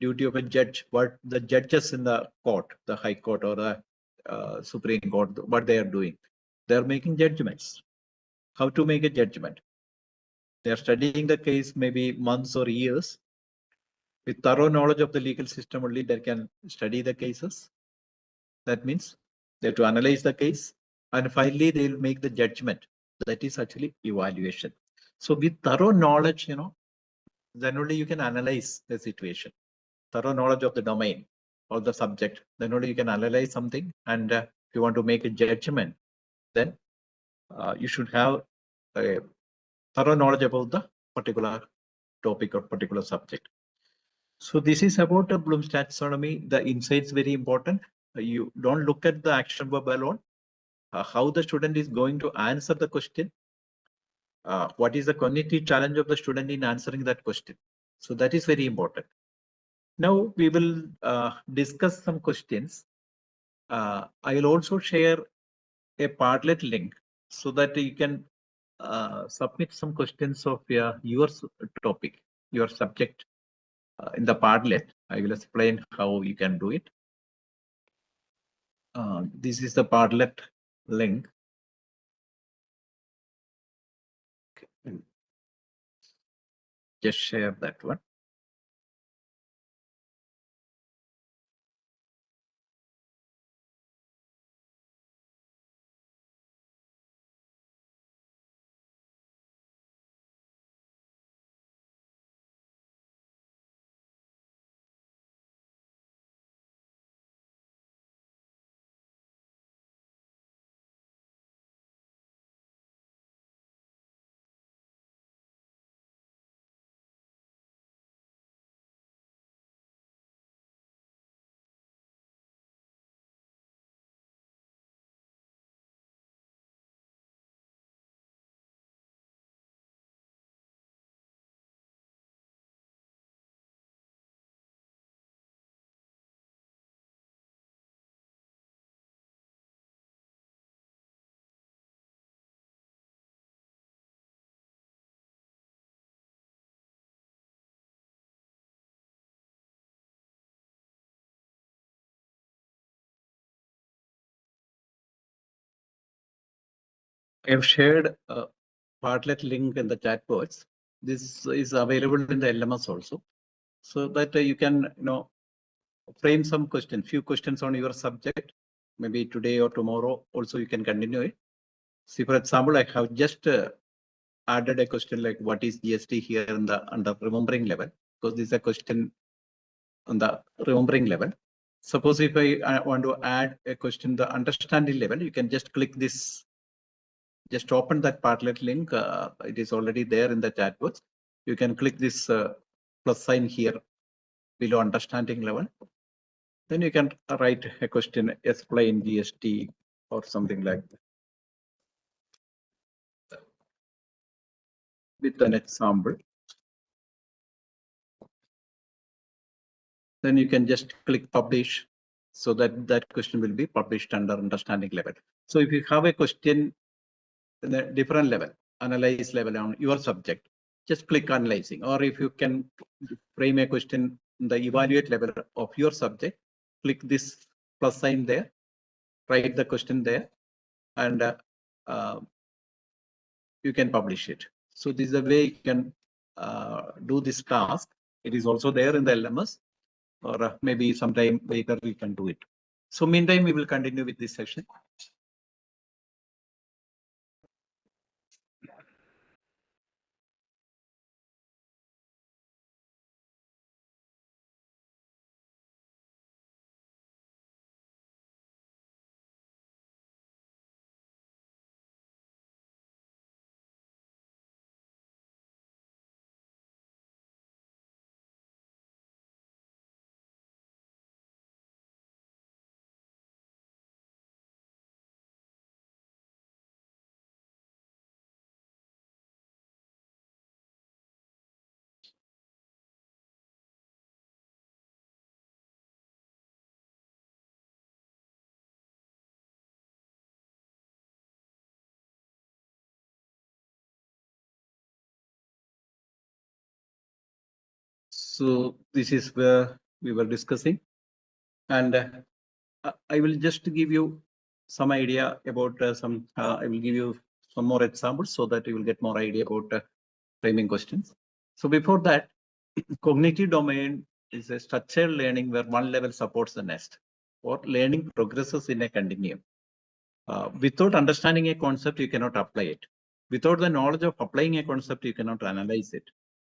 duty of a judge, what the judges in the court, the High Court or the Supreme Court, what they are doing. They are making judgments. How to make a judgment? They are studying the case maybe months or years. With thorough knowledge of the legal system only, they can study the cases. That means they have to analyze the case, and finally they will make the judgment. That is actually evaluation. So with thorough knowledge, then only you can analyze the situation. Thorough knowledge of the domain or the subject, then only you can analyze something. And if you want to make a judgment, then you should have a thorough knowledge about the particular topic or particular subject. So this is about Bloom's taxonomy. The insights very important. You don't look at the action verb alone. How the student is going to answer the question. What is the cognitive challenge of the student in answering that question? So that is very important. Now we will discuss some questions. I will also share a Padlet link so that you can submit some questions of your topic, your subject in the Padlet. I will explain how you can do it. This is the Padlet link. Okay. Just share that one. I have shared a Padlet link in the chat box. This is available in the LMS also, so that you can frame some questions, few questions on your subject. Maybe today or tomorrow also you can continue it. See, for example, I have just added a question like what is GST here in the under remembering level, because this is a question on the remembering level. Suppose if I want to add a question the understanding level, you can just click this. Just open that Padlet link. It is already there in the chat box. You can click this plus sign here below understanding level. Then you can write a question, explain GST or something like that. With an example. Then you can just click publish so that that question will be published under understanding level. So if you have a question in a different level, analyze level on your subject, just click analyzing. Or if you can frame a question in the evaluate level of your subject, click this plus sign there, write the question there, and you can publish it. So this is the way you can do this task. It is also there in the LMS, or maybe sometime later we can do it. So meantime, we will continue with this session. So this is where we were discussing, and I will just give you some idea about I will give you some more examples so that you will get more idea about framing questions. So before that, cognitive domain is a structured learning where one level supports the next, or learning progresses in a continuum. Without understanding a concept, you cannot apply it. Without the knowledge of applying a concept, you cannot analyze it.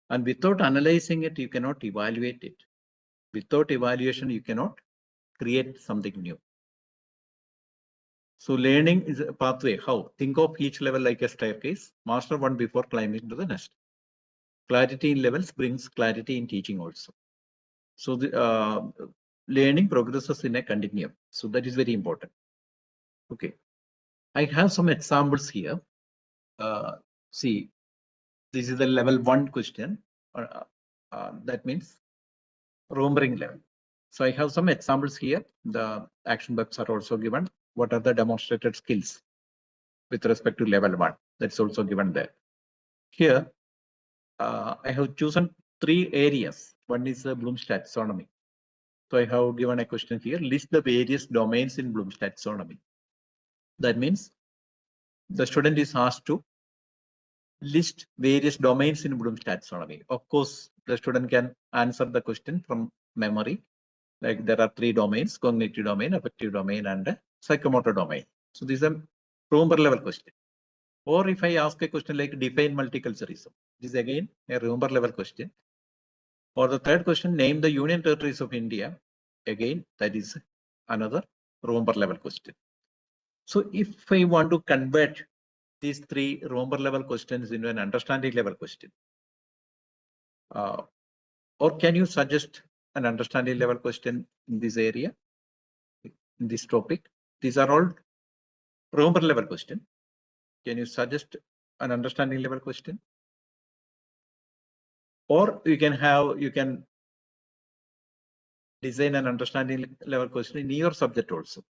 And without analyzing it, you cannot evaluate it. Without evaluation, you cannot create something new. So learning is a pathway. How? Think of each level like a staircase. Master one before climbing to the next. Clarity in levels brings clarity in teaching also. So the learning progresses in a continuum. So that is very important. Okay. I have some examples here. See, this is the level 1 question. That means remembering level. So I have some examples here. The action verbs are also given. What are the demonstrated skills with respect to level 1? That's also given there. Here, I have chosen 3 areas. One is Bloom's taxonomy. So I have given a question here. List the various domains in Bloom's taxonomy. That means the student is asked to list various domains in Bloom's taxonomy. Of course, the student can answer the question from memory. Like there are 3 domains: cognitive domain, affective domain, and psychomotor domain. So this is a Remember level question. Or if I ask a question like define multiculturalism, this is again a Remember level question. Or the third question, name the union territories of India. Again, that is another Remember level question. So if I want to convert these 3 Remember level questions into an understanding level question, or can you suggest an understanding level question in this area, in this topic? These are all Remember level question. Can you suggest an understanding level question? Or you can design an understanding level question in your subject also.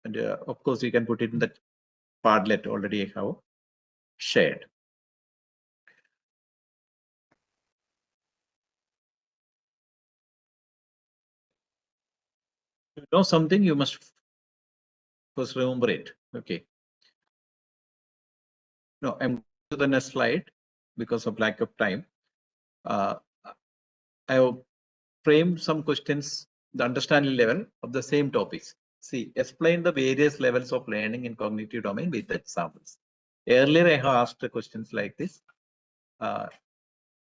And of course, you can put it in the Padlet already I have shared. You know something, you must first remember it. Okay. No, I'm to the next slide because of lack of time. I have framed some questions, the understanding level of the same topics. See, explain the various levels of learning in cognitive domain with examples. Earlier, I have asked the questions like this.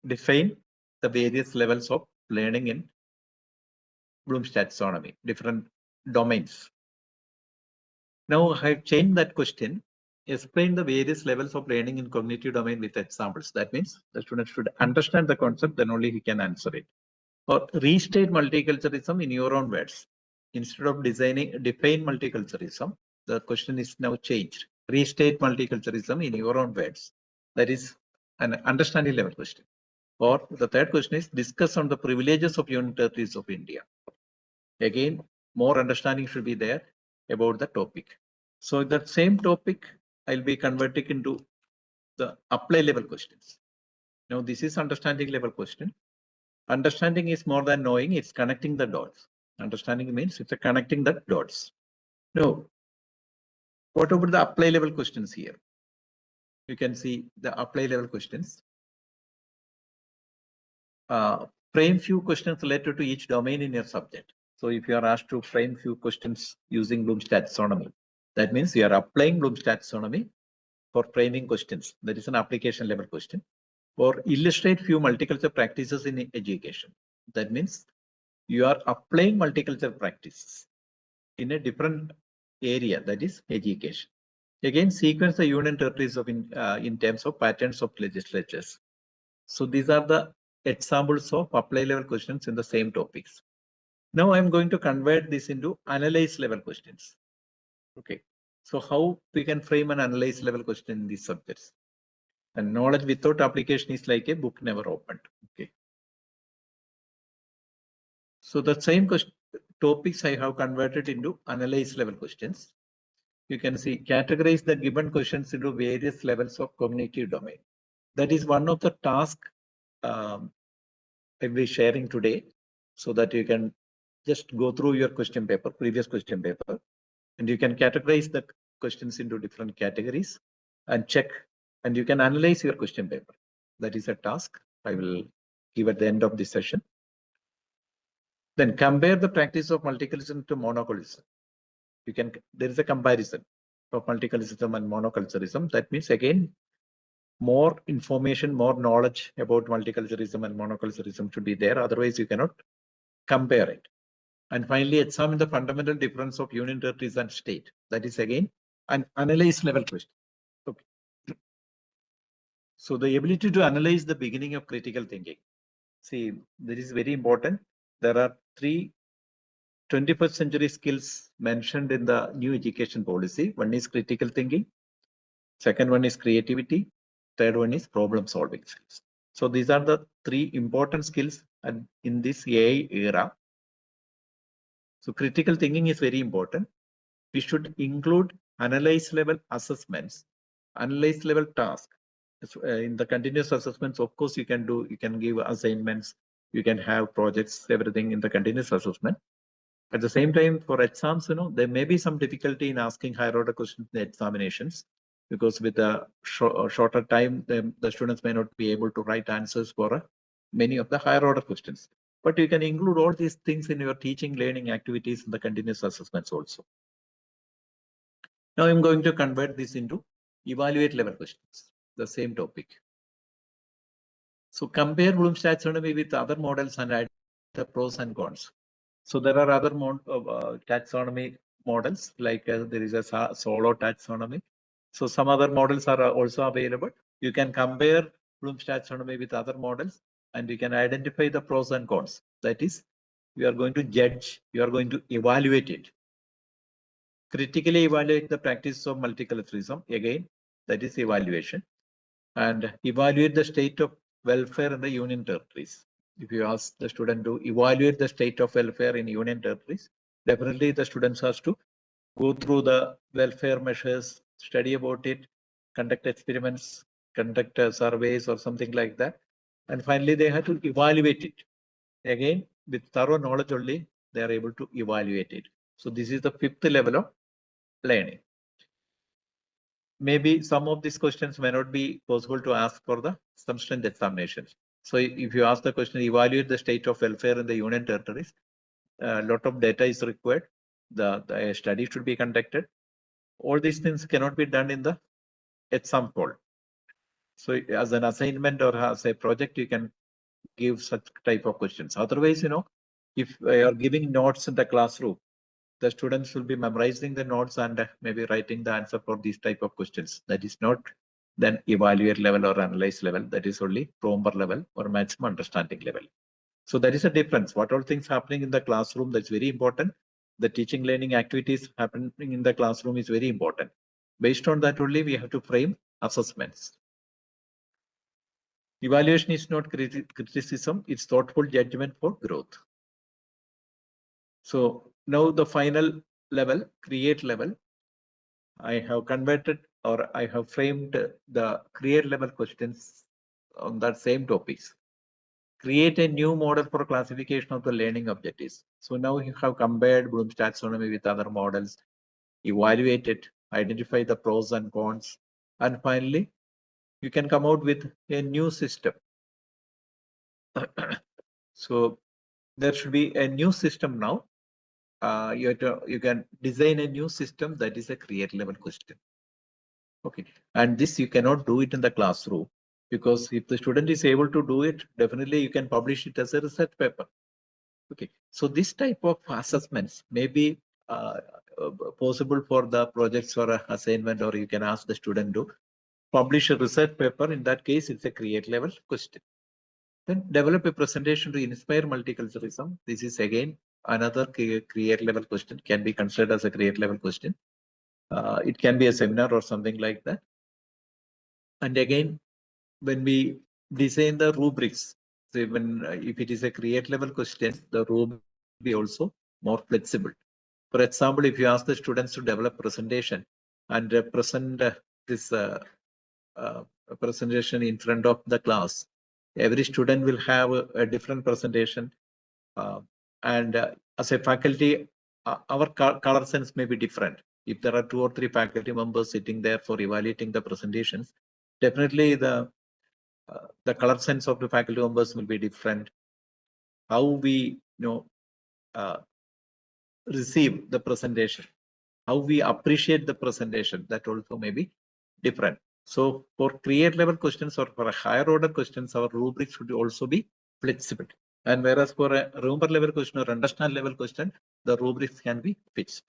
Define the various levels of learning in Bloom's taxonomy, different domains. Now I have changed that question. Explain the various levels of learning in cognitive domain with examples. That means the student should understand the concept, then only he can answer it. Or restate multiculturalism in your own words. Instead of define multiculturalism, the question is now changed. Restate multiculturalism in your own words. That is an understanding level question. Or the third question is discuss on the privileges of union territories of India. Again, more understanding should be there about the topic. So that same topic, I'll be converting into the apply level questions. Now this is understanding level question. Understanding is more than knowing, it's connecting the dots. Understanding means it's a connecting the dots. Now, what about the apply level questions here? You can see the apply level questions. Frame few questions related to each domain in your subject. So if you are asked to frame few questions using Bloom's taxonomy, that means you are applying Bloom's taxonomy for framing questions. That is an application level question. Or illustrate few multicultural practices in education. That means you are applying multicultural practices in a different area, that is education. Again, sequence the union territories of in terms of patterns of legislatures. So these are the examples of apply level questions in the same topics. Now I'm going to convert this into analyze level questions. Okay. So how we can frame an analyze level question in these subjects? And knowledge without application is like a book never opened. Okay. So the same topics I have converted into analyze level questions. You can see categorize the given questions into various levels of cognitive domain. That is one of the tasks I'll be sharing today so that you can just go through your question paper, previous question paper, and you can categorize the questions into different categories and check, and you can analyze your question paper. That is a task I will give at the end of this session. Then compare the practice of multiculturalism to monoculturalism. There is a comparison of multiculturalism and monoculturalism. That means again, more information, more knowledge about multiculturalism and monoculturalism should be there. Otherwise, you cannot compare it. And finally, examine the fundamental difference of union territories and state. That is again an analyze level question. Okay. So the ability to analyze the beginning of critical thinking. See, this is very important. There are 3 21st century skills mentioned in the new education policy. One is critical thinking. Second one is creativity. Third one is problem solving skills. So these are the 3 important skills in this AI era. So critical thinking is very important. We should include analyze level assessments, analyze level task. In the continuous assessments, of course, you can give assignments, you can have projects, everything in the continuous assessment. At the same time, for exams, there may be some difficulty in asking higher order questions in the examinations, because with a shorter time, the students may not be able to write answers for many of the higher order questions. But you can include all these things in your teaching, learning activities in the continuous assessments also. Now I'm going to convert this into evaluate level questions, the same topic. So compare Bloom's taxonomy with other models and add the pros and cons. So there are other taxonomy models, like there is a solo taxonomy. So some other models are also available. You can compare Bloom's taxonomy with other models, and you can identify the pros and cons. That is, you are going to judge, you are going to evaluate it. Critically evaluate the practice of multiculturalism. Again, that is evaluation. And evaluate the state of welfare in the union territories. If you ask the student to evaluate the state of welfare in union territories, definitely the students has to go through the welfare measures, study about it, conduct experiments, conduct surveys or something like that. And finally, they have to evaluate it. Again, with thorough knowledge only, they are able to evaluate it. So this is the 5th level of learning. Maybe some of these questions may not be possible to ask for the subsequent examinations. So if you ask the question, evaluate the state of welfare in the union territories, a lot of data is required. The study should be conducted. All these things cannot be done in the exam hall. So as an assignment or as a project, you can give such type of questions. Otherwise, if you are giving notes in the classroom, the students will be memorizing the notes and maybe writing the answer for these type of questions. That is not then evaluate level or analyze level. That is only Promber level or maximum understanding level. So there is a difference. What all things happening in the classroom, that's very important. The teaching learning activities happening in the classroom is very important. Based on that only, we have to frame assessments. Evaluation is not criticism, it's thoughtful judgment for growth. So now the final level, create level, I have converted or I have framed the create level questions on that same topics. Create a new model for classification of the learning objectives. So now you have compared Bloom's taxonomy with other models, evaluate it, identify the pros and cons, and finally, you can come out with a new system. So there should be a new system now. You can design a new system that is a create level question. Okay, and this you cannot do it in the classroom, because if the student is able to do it, definitely you can publish it as a research paper. Okay, so this type of assessments may be possible for the projects or assignment, or you can ask the student to publish a research paper. In that case, it's a create level question. Then develop a presentation to inspire multiculturalism. This is again another create level question, can be considered as a create level question. It can be a seminar or something like that. And again, when we design the rubrics, say when if it is a create level question, the rubric will be also more flexible. For example, if you ask the students to develop presentation and present this presentation in front of the class, Every student will have a different presentation. And as a faculty, our color sense may be different. If there are 2 or 3 faculty members sitting there for evaluating the presentations, definitely the color sense of the faculty members will be different. How we receive the presentation, how we appreciate the presentation, that also may be different. So for create level questions or for a higher order questions, our rubrics should also be flexible. And whereas for a rumor level question or understand level question, the rubrics can be fixed.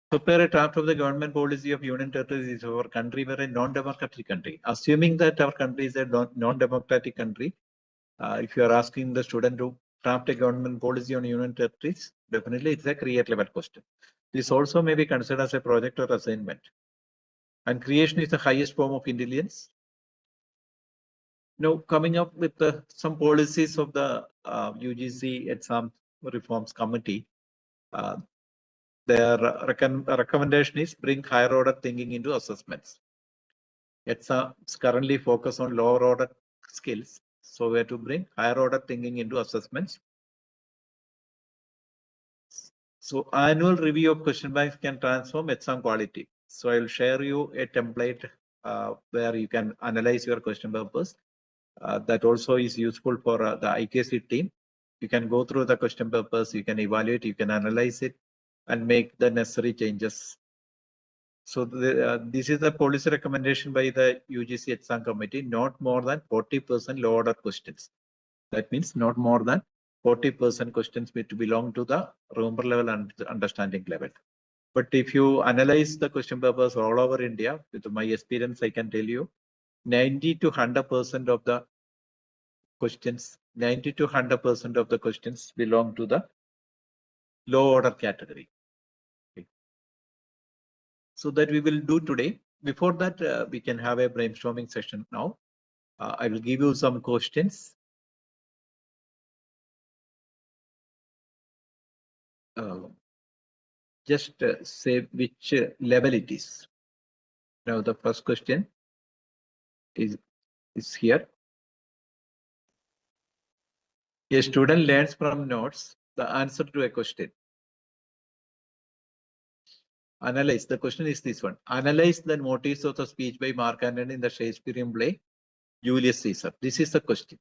Prepare a draft of the government policy of Union Territories of our country. We're a non-democratic country. Assuming that our country is a non-democratic country, if you are asking the student to draft a government policy on Union Territories, definitely it's a create level question. This also may be considered as a project or assignment. And creation is the highest form of intelligence. Now, coming up with some policies of the UGC Exam Reforms Committee, their recommendation is bring higher order thinking into assessments. Exams currently focus on lower order skills, so we have to bring higher order thinking into assessments. So annual review of question banks can transform exam quality. So I'll share you a template where you can analyze your question papers. That also is useful for the IKC team. You can go through the question papers, you can evaluate, you can analyze it, and make the necessary changes. So this is the policy recommendation by the UGC exam committee, not more than 40% low order questions. That means not more than 40% questions need to belong to the rumor level and understanding level. But if you analyze the question papers all over India, with my experience, I can tell you 90 to 100% of the questions, 90 to 100% of the questions belong to the low order category. Okay. So that we will do today. Before that, we can have a brainstorming session now. I will give you some questions. Just say which level it is. Now the first question is here. A student learns from notes the answer to a question. Analyze. The question is this one. Analyze the motives of the speech by Mark Antony in the Shakespearean play Julius Caesar. This is the question.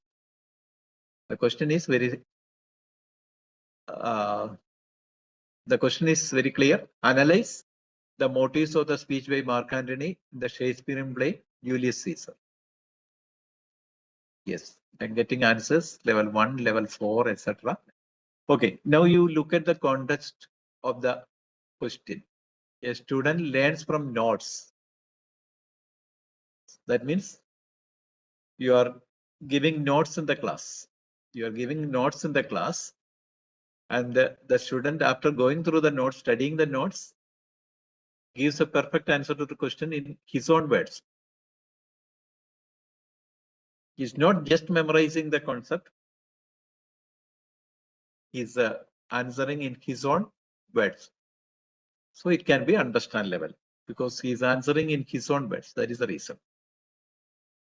The question is very clear. Analyze the motives of the speech by Mark Antony in the Shakespearean play Julius Caesar. Yes, I'm getting answers level 1, level 4, etc. Okay, now you look at the context of the question. A student learns from notes. That means you are giving notes in the class. You are giving notes in the class, and the student, after going through the notes, studying the notes, gives a perfect answer to the question in his own words. He's not just memorizing the concept. He's answering in his own words. So it can be understand level because he's answering in his own words. That is the reason.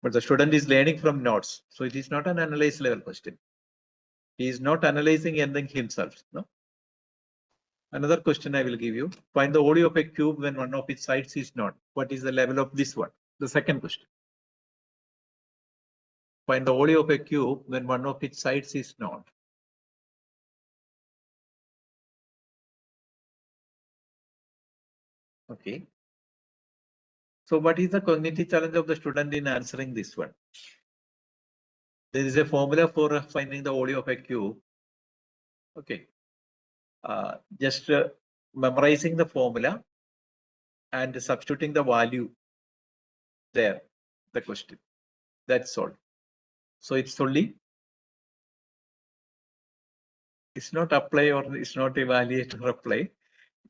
But the student is learning from notes. So it is not an analyze level question. He is not analyzing anything himself. No. Another question I will give you. Find the volume of a cube when one of its sides is not. What is the level of this one? The second question. Find the volume of a cube when one of its sides is not. Okay. So what is the cognitive challenge of the student in answering this one? There is a formula for finding the volume of a cube. Okay. Just memorizing the formula and substituting the value there, the question. That's all. So it's only, it's not apply or it's not evaluate or apply.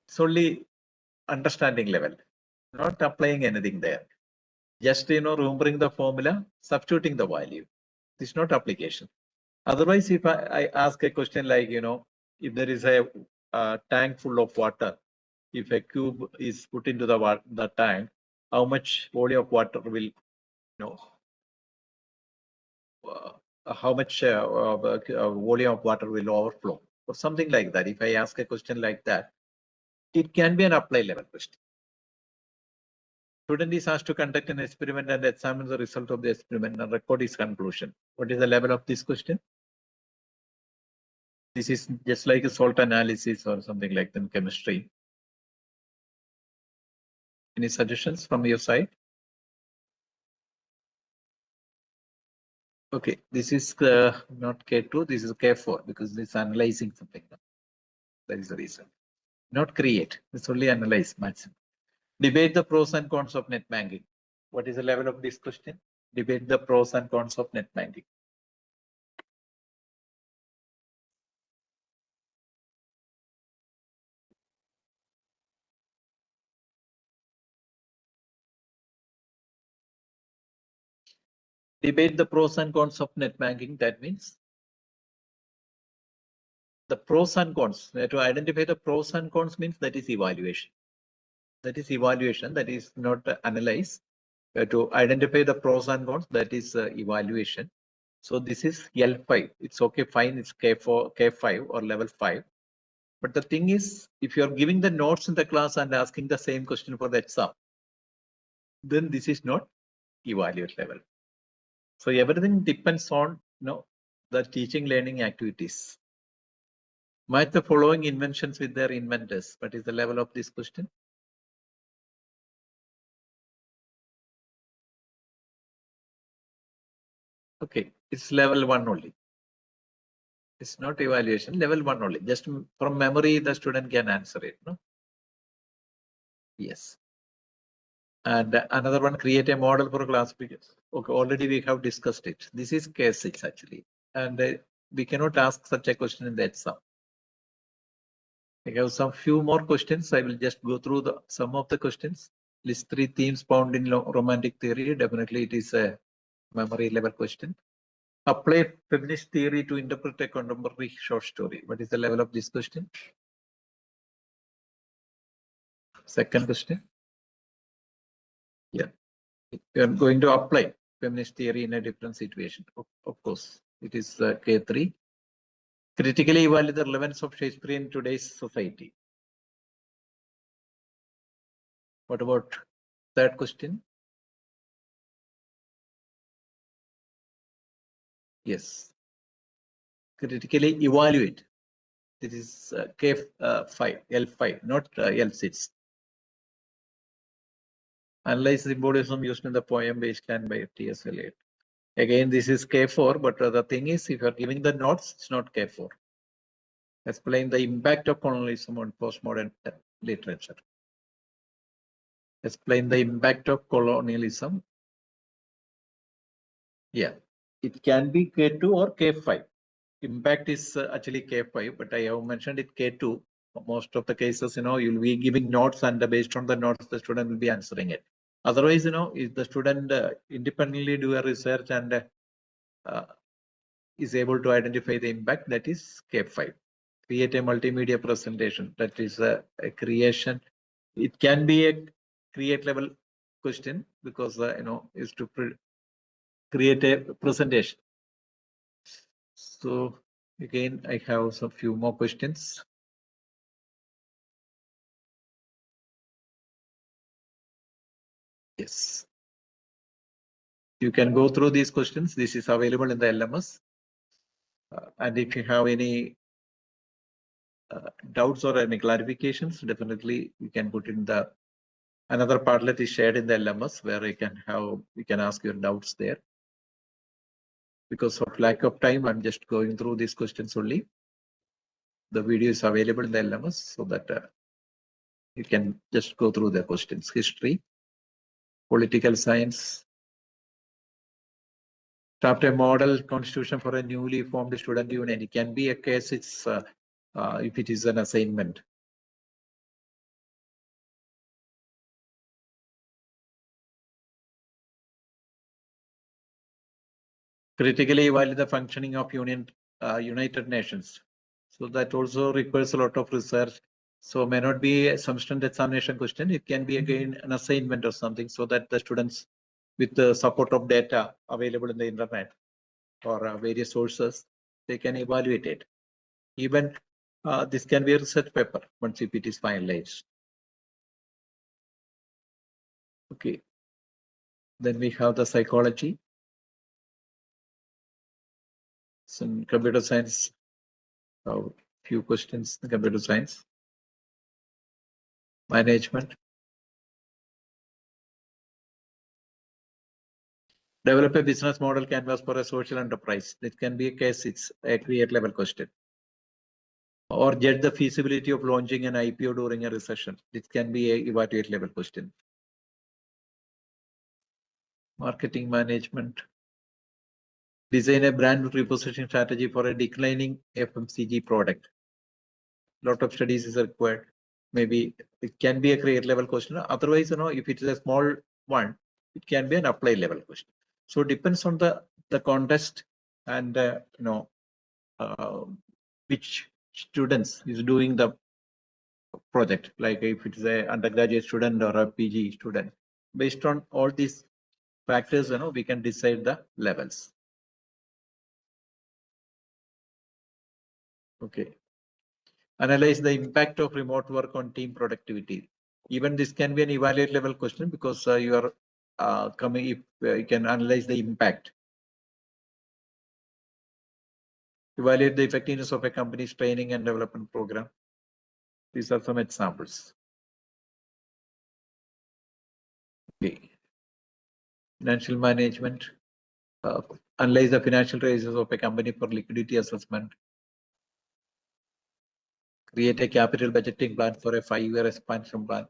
It's only understanding level, not applying anything there. Just, remembering the formula, substituting the value. It's not application. Otherwise, if I ask a question like, if there is a tank full of water, if a cube is put into the tank, how much volume of water will how much volume of water will overflow or something like that. If I ask a question like that, it can be an apply level question. Student is asked to conduct an experiment and examine the result of the experiment and record his conclusion. What is the level of this question? This is just like a salt analysis or something like that in chemistry. Any suggestions from your side? Okay, this is not K2, this is K4 because this is analyzing something. That is the reason. Not create, it's only analyze maximum. Debate the pros and cons of net banking. What is the level of this question? Debate the pros and cons of net banking. Debate the pros and cons of net banking. That means the pros and cons. To identify the pros and cons means that is evaluation. That is evaluation. That is not analyze. To identify the pros and cons, that is evaluation. So this is L5. It's okay, fine. It's K4, K5 or level 5. But the thing is, if you're giving the notes in the class and asking the same question for the exam, then this is not evaluate level. So everything depends on the teaching learning activities. Match the following inventions with their inventors. What is the level of this question? Okay, it's level 1 only. It's not evaluation, level 1 only. Just from memory, the student can answer it. No? Yes. And another one, create a model for classification. Okay, already we have discussed it. This is case 6 actually. And we cannot ask such a question in the exam. I have some few more questions. I will just go through some of the questions. List 3 themes found in romantic theory. Definitely it is a memory level question. Apply feminist theory to interpret a contemporary short story. What is the level of this question? Second question. Yeah. You are going to apply feminist theory in a different situation. Of course, it is K3. Critically evaluate the relevance of Shakespeare in today's society. What about third question? Yes. Critically evaluate. This is K5, L5, not L6. Analyze symbolism used in the poem Wasteland by T.S. Eliot. Again, this is K4, but the thing is, if you are giving the notes, it's not K4. Explain the impact of colonialism on postmodern literature. Explain the impact of colonialism. Yeah, it can be K2 or K5. Impact is actually K5, but I have mentioned it K2. Most of the cases, you'll be giving notes, and based on the notes, the student will be answering it. Otherwise, if the student independently do a research and is able to identify the impact, that is K5. Create a multimedia presentation. That is a creation. It can be a create level question because is to create a presentation. So again, I have some few more questions. Yes. You can go through these questions. This is available in the LMS. And if you have any doubts or any clarifications, definitely you can put in the another Padlet is shared in the LMS where you can ask your doubts there. Because of lack of time, I'm just going through these questions only. The video is available in the LMS so that you can just go through the questions. History, political science, draft a model constitution for a newly formed student union. It can be a case it's if it is an assignment. Critically evaluate the functioning of United Nations. So that also requires a lot of research. So may not be a substantive examination question. It can be again an assignment or something so that the students with the support of data available in the internet or various sources, they can evaluate it. Even this can be a research paper once if it is finalized. Okay. Then we have the psychology. Some computer science. Few questions in computer science. Management. Develop a business model canvas for a social enterprise. It can be a case, it's a create level question. Or judge the feasibility of launching an IPO during a recession. It can be a evaluate level question. Marketing management. Design a brand repositioning strategy for a declining FMCG product. Lot of studies is required. Maybe it can be a create level question. Otherwise, if it is a small one, it can be an apply level question. So it depends on the context and which students is doing the project. Like if it is a undergraduate student or a PG student, based on all these factors, we can decide the levels. Okay. Analyze the impact of remote work on team productivity. Even this can be an evaluate level question because you are coming if you can analyze the impact. Evaluate the effectiveness of a company's training and development program. These are some examples. Okay. Financial management. Analyze the financial raises of a company for liquidity assessment. Create a capital budgeting plan for a 5-year expansion plan.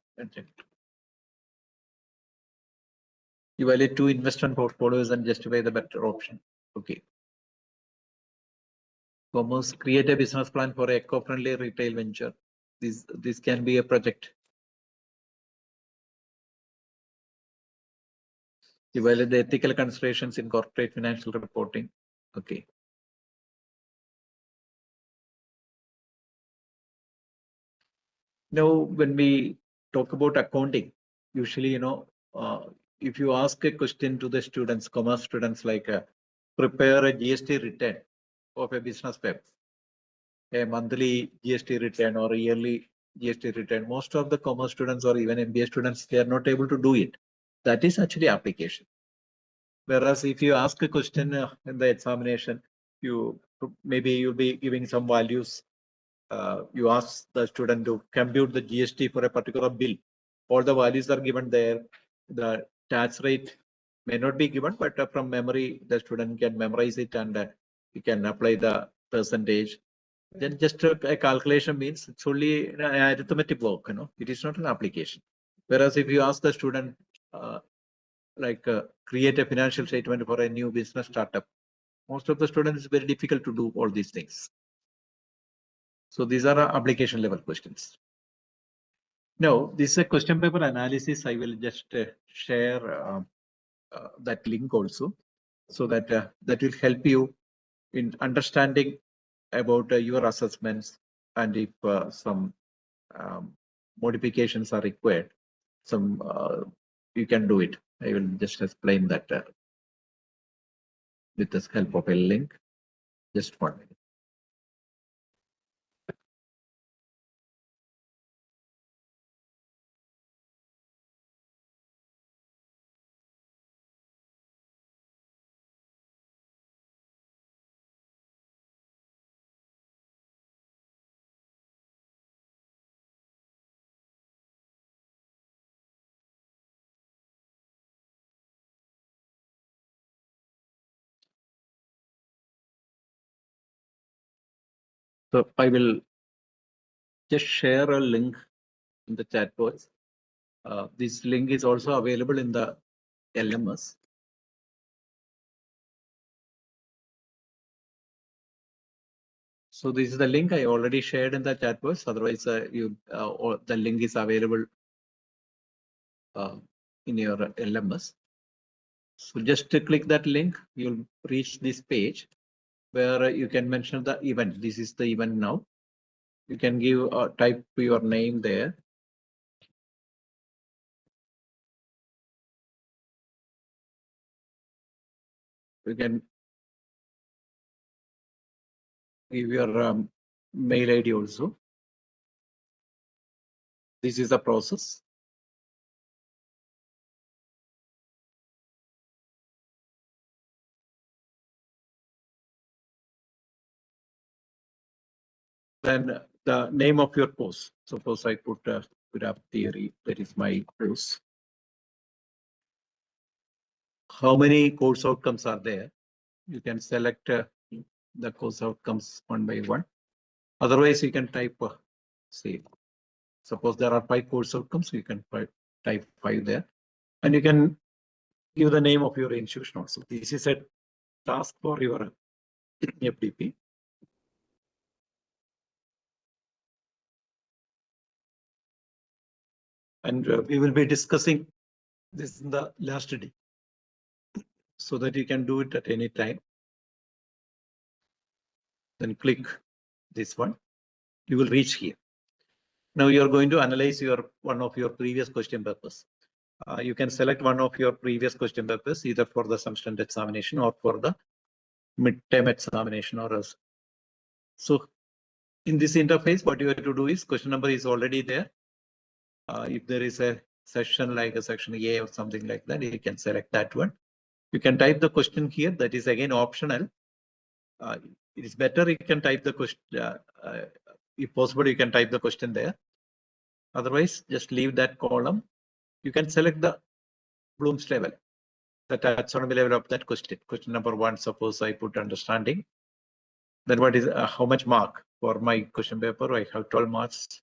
Evaluate 2 investment portfolios and justify the better option. Okay. Commerce, create a business plan for a eco-friendly retail venture. This can be a project. Evaluate the ethical considerations in corporate financial reporting. Okay. Now, when we talk about accounting, usually, if you ask a question to the students, commerce students, like prepare a GST return of a business web, a monthly GST return or a yearly GST return, most of the commerce students or even MBA students, they are not able to do it. That is actually application. Whereas if you ask a question in the examination, maybe you'll be giving some values. You ask the student to compute the GST for a particular bill. All the values are given there. The tax rate may not be given, but from memory, the student can memorize it and he can apply the percentage. Then just a calculation means it's only an arithmetic work, it is not an application. Whereas if you ask the student, create a financial statement for a new business startup, most of the students, it's very difficult to do all these things. So these are application level questions. Now, this is a question paper analysis. I will just share that link also, so that that will help you in understanding about your assessments, and if some modifications are required, you can do it. I will just explain that with the help of a link. Just 1 minute. So I will just share a link in the chat box. This link is also available in the LMS. So this is the link I already shared in the chat box. Otherwise, the link is available in your LMS. So just to click that link, you'll reach this page where you can mention the event. This is the event now. You can give type your name there. You can give your mail ID also. This is the process. Then the name of your course. Suppose I put graph theory, that is my course. How many course outcomes are there? You can select the course outcomes one by one. Otherwise, you can type, say, suppose there are 5 course outcomes, you can type 5 there. And you can give the name of your institution also. This is a task for your FDP. And we will be discussing this in the last day, so that you can do it at any time. Then click this one. You will reach here. Now you are going to analyze one of your previous question papers. You can select one of your previous question papers, either for the substantive examination or for the midterm examination or else. So in this interface, what you have to do is question number is already there. If there is a section like a section A or something like that, you can select that one. You can type the question here. That is again optional. It is better you can type the question. If possible, you can type the question there. Otherwise, just leave that column. You can select the Bloom's level, the taxonomy level of that question. Question number 1, suppose I put understanding. Then what is how much mark for my question paper? I have 12 marks.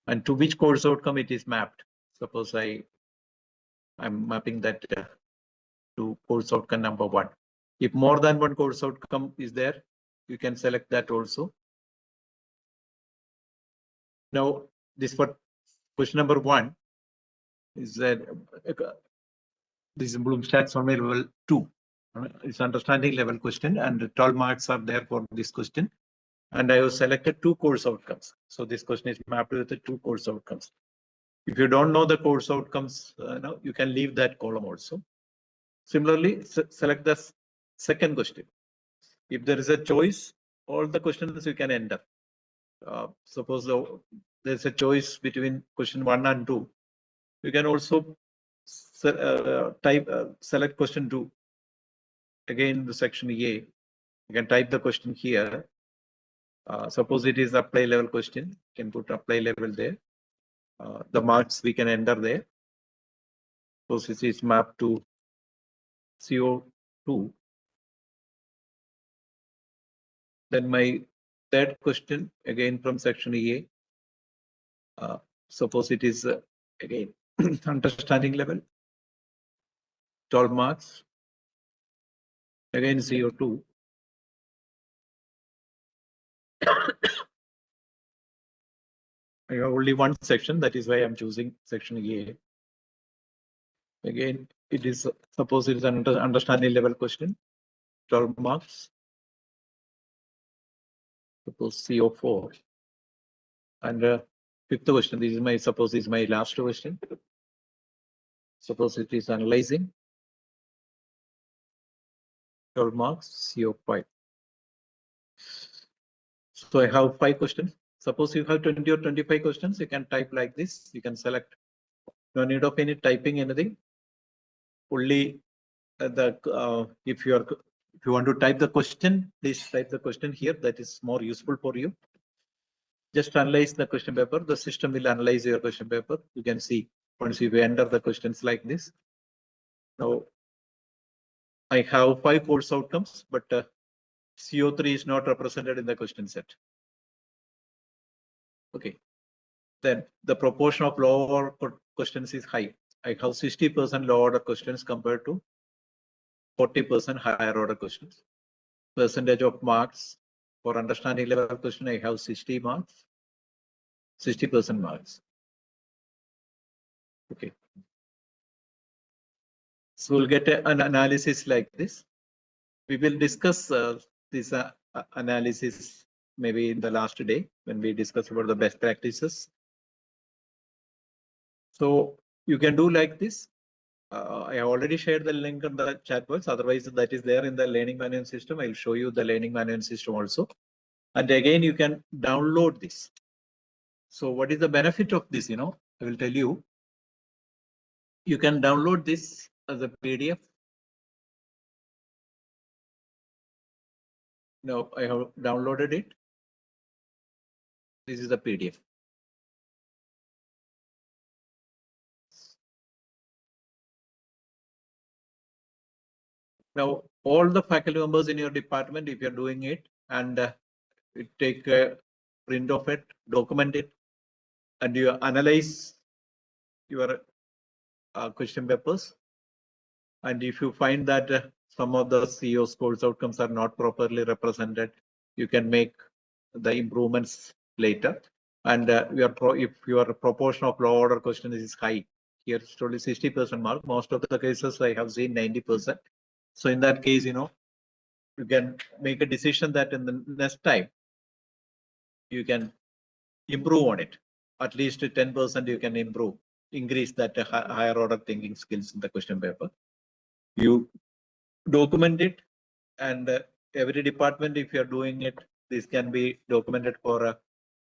And to which course outcome it is mapped? Suppose I'm mapping that to course outcome number 1. If more than one course outcome is there, you can select that also. Now, this for question number 1 is that this is Bloom's taxonomy level 2. It's understanding level question, and 12 marks are there for this question. And I have selected 2 course outcomes. So this question is mapped with the 2 course outcomes. If you don't know the course outcomes, now you can leave that column also. Similarly, select the second question. If there is a choice, all the questions you can enter. Suppose there's a choice between question 1 and 2. You can also select question 2. Again, the section A. You can type the question here. Suppose it is apply level question. You can put apply level there. The marks we can enter there. Suppose it is mapped to CO2. Then my third question, again from section A. Suppose it is again understanding level, 12 marks. Again CO2. I have only one section, that is why I'm choosing section A. Again, it is suppose it is an understanding level question, 12 marks. Suppose CO4. And fifth question, this is my suppose is my last question. Suppose it is analyzing, 12 marks, CO5. So I have 5 questions. Suppose you have 20 or 25 questions, you can type like this. You can select. No need of any typing anything. Only if you want to type the question, please type the question here. That is more useful for you. Just analyze the question paper. The system will analyze your question paper. You can see once you enter the questions like this. Now I have 5 course outcomes, but CO3 is not represented in the question set. Okay. Then the proportion of low order questions is high. I have 60% low order questions compared to 40% higher order questions. Percentage of marks for understanding level question, I have 60 marks, 60% marks. Okay. So we'll get an analysis like this. We will discuss this analysis maybe in the last day when we discuss about the best practices. So you can do like this. I already shared the link on the chat box. Otherwise, that is there in the learning management system. I'll show you the learning management system also. And again, you can download this. So what is the benefit of this? I will tell you. You can download this as a PDF. Now I have downloaded it. This is the PDF. Now, all the faculty members in your department, if you're doing it, and you take a print of it, document it, and you analyze your question papers. And if you find that some of the CEO's course outcomes are not properly represented, you can make the improvements later. And if your proportion of low order questions is high, here it's only 60% mark. Most of the cases I have seen 90%. So in that case, you can make a decision that in the next time you can improve on it. At least 10% you can improve, increase that higher order thinking skills in the question paper. You document it, and every department, if you're doing it, this can be documented for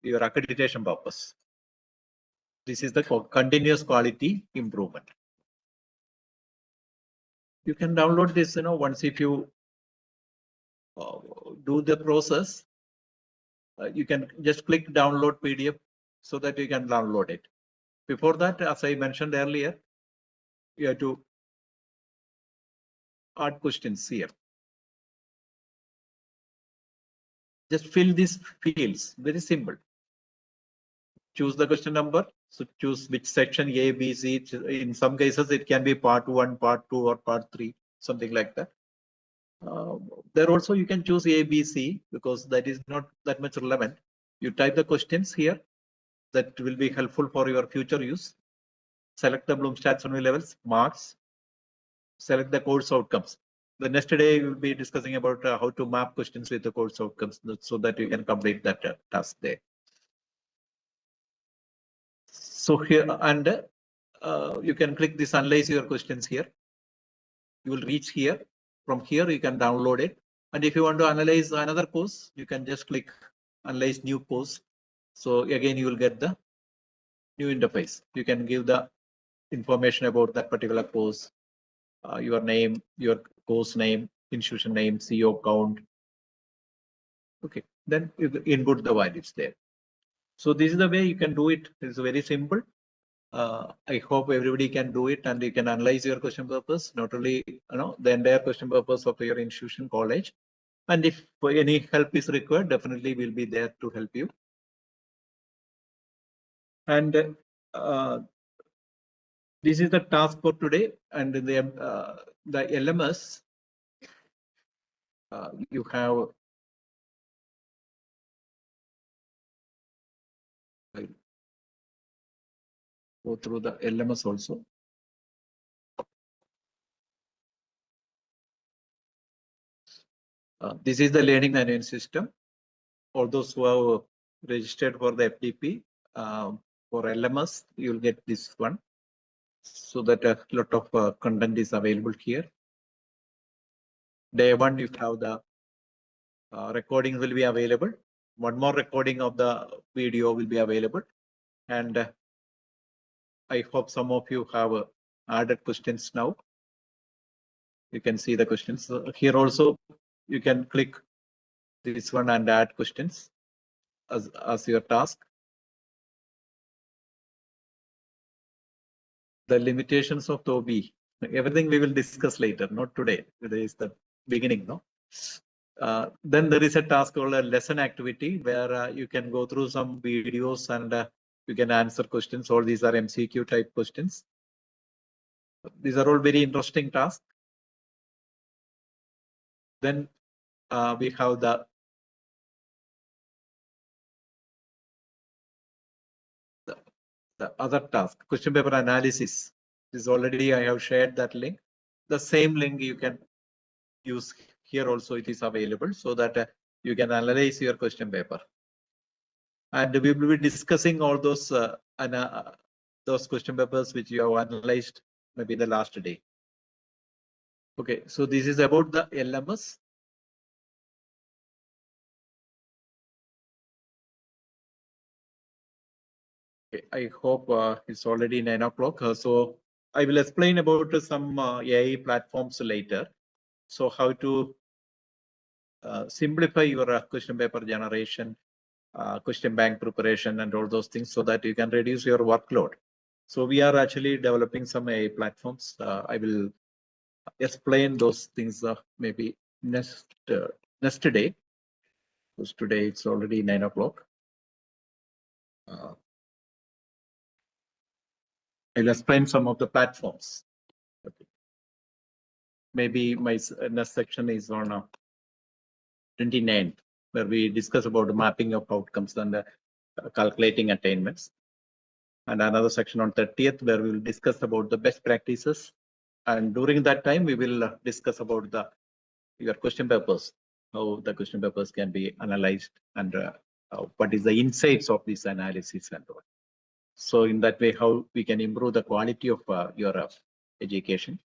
your accreditation purpose. This is the continuous quality improvement. You can download this, once if you do the process, you can just click download PDF so that you can download it. Before that, as I mentioned earlier, you have to add questions here. Just fill these fields, very simple. Choose the question number. So choose which section, A, B, C. In some cases, it can be part 1, part 2, or part 3, something like that. There also you can choose A, B, C, because that is not that much relevant. You type the questions here. That will be helpful for your future use. Select the Bloom's taxonomy levels, marks. Select the course outcomes. The next day we will be discussing about how to map questions with the course outcomes so that you can complete that task there. So here, and you can click this analyze your questions here. You will reach here. From here, you can download it. And if you want to analyze another course, you can just click analyze new course. So again, you will get the new interface. You can give the information about that particular course, your name, your course name, institution name, CEO count. Okay, then you input the values there. So this is the way you can do it. It's very simple. I hope everybody can do it, and you can analyze your question purpose, not only the entire question purpose of your institution, college. And if any help is required, definitely we'll be there to help you. And this is the task for today. And the LMS, you have. I'll go through the LMS also. This is the learning management system. For those who have registered for the FDP, for LMS, you will get this one, so that a lot of content is available here. Day one, you have the recording will be available. One more recording of the video will be available. And I hope some of you have added questions now. You can see the questions. Here also, you can click this one and add questions as your task. The limitations of Boby. Everything we will discuss later, not today. Today is the beginning, no? Then there is a task called a lesson activity, where you can go through some videos and you can answer questions. All these are MCQ type questions. These are all very interesting tasks. Then we have the other task, question paper analysis. This already I have shared that link. The same link you can use here also. It is available, so that you can analyze your question paper. And we will be discussing all those question papers which you have analyzed maybe the last day. Okay, so this is about the LMS. Okay, I hope it's already 9 o'clock. So I will explain about some AI platforms later. So how to simplify your question paper generation, question bank preparation, and all those things so that you can reduce your workload. So we are actually developing some AI platforms. I will explain those things maybe next day, because today it's already 9 o'clock. I'll explain some of the platforms. Okay. Maybe my next section is on 29, where we discuss about the mapping of outcomes and calculating attainments. And another section on 30th, where we will discuss about the best practices. And during that time, we will discuss about your question papers, how the question papers can be analyzed, and what is the insights of this analysis and all. So in that way, how we can improve the quality of your education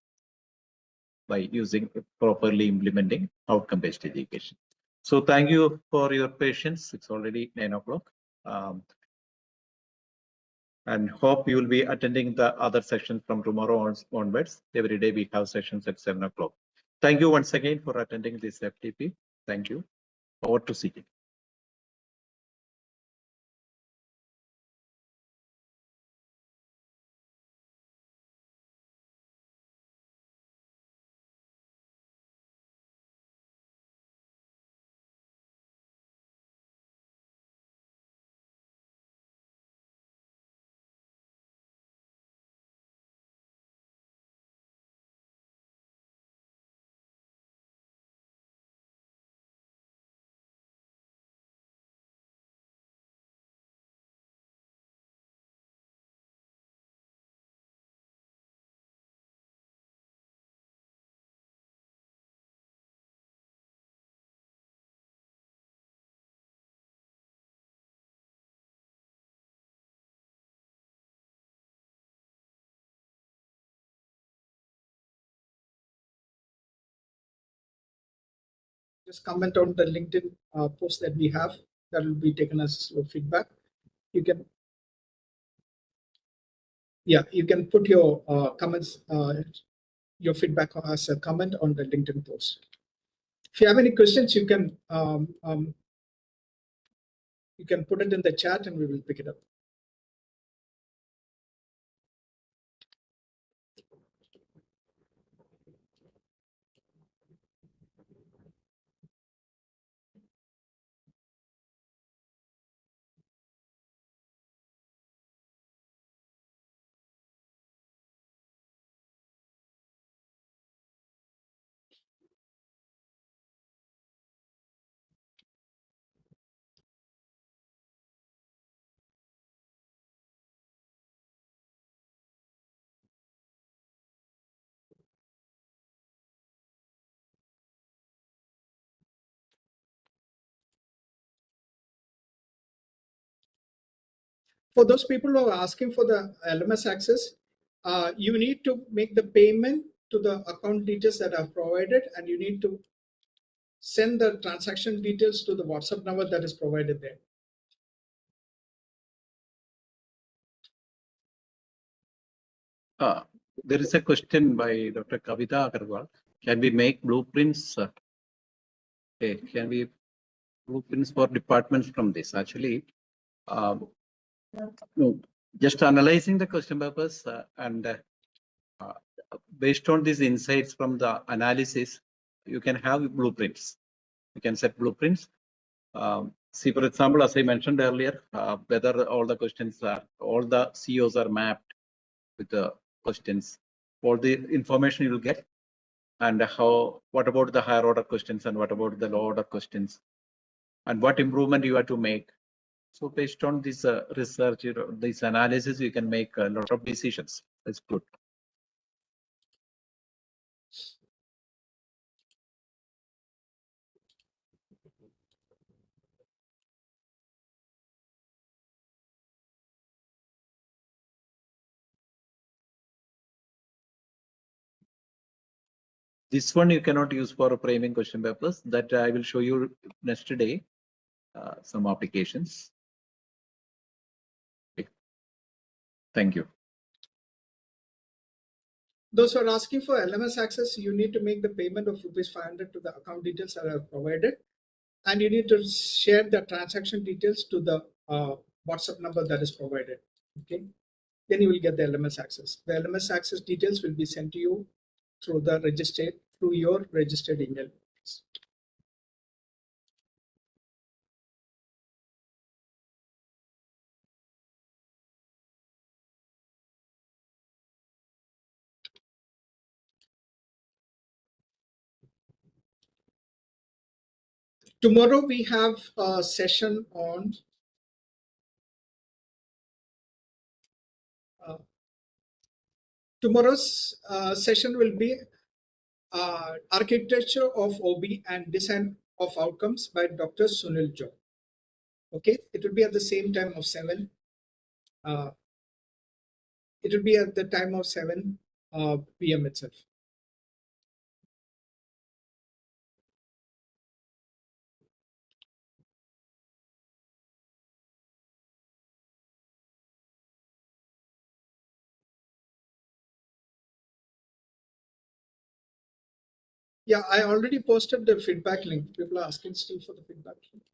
by using properly implementing outcome-based education. So thank you for your patience. It's already 9 o'clock. And hope you will be attending the other sessions from tomorrow onwards. Every day we have sessions at 7 o'clock. Thank you once again for attending this FDP. Thank you. Over to Saikia. Just comment on the LinkedIn post that we have. That will be taken as feedback. You can, you can put your comments, your feedback as a comment on the LinkedIn post. If you have any questions, you can put it in the chat and we will pick it up. For those people who are asking for the LMS access, you need to make the payment to the account details that are provided, and you need to send the transaction details to the WhatsApp number that is provided there. There is a question by Dr. Kavita Agarwal. Can we make blueprints? Can we blueprints for departments from this? Actually, no, just analyzing the question papers and based on these insights from the analysis, you can have blueprints. You can set blueprints. See, for example, as I mentioned earlier, whether all the questions are, all the COs are mapped with the questions, all the information you will get, and what about the higher order questions and what about the low order questions, and what improvement you have to make. So based on this research, this analysis, you can make a lot of decisions. That's good. This one you cannot use for framing question papers. That I will show you next day. Some applications. Okay. Thank you. Those who are asking for LMS access, you need to make the payment of ₹500 to the account details that are provided. And you need to share the transaction details to the WhatsApp number that is provided. Okay. Then you will get the LMS access. The LMS access details will be sent to you through your registered email. Tomorrow we have a session on tomorrow's session will be Architecture of OB and Design of Outcomes by Dr. Sunil Jha. Okay, it will be at the same time of 7. It will be at the time of 7 p.m. itself. Yeah, I already posted the feedback link. People are asking still for the feedback link.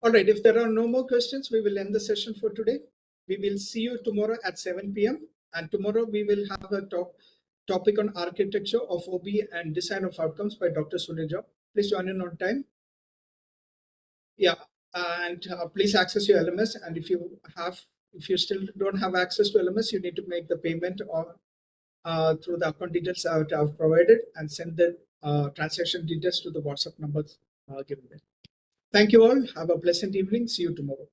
All right, if there are no more questions, we will end the session for today. We will see you tomorrow at 7 p.m. And tomorrow we will have a topic on architecture of OB and design of outcomes by Dr. Sunil Jha. Please join in on time. Yeah, and please access your LMS. And if you still don't have access to LMS, you need to make the payment or through the account details that I've provided and send the transaction details to the WhatsApp numbers given there. Thank you all. Have a pleasant evening. See you tomorrow.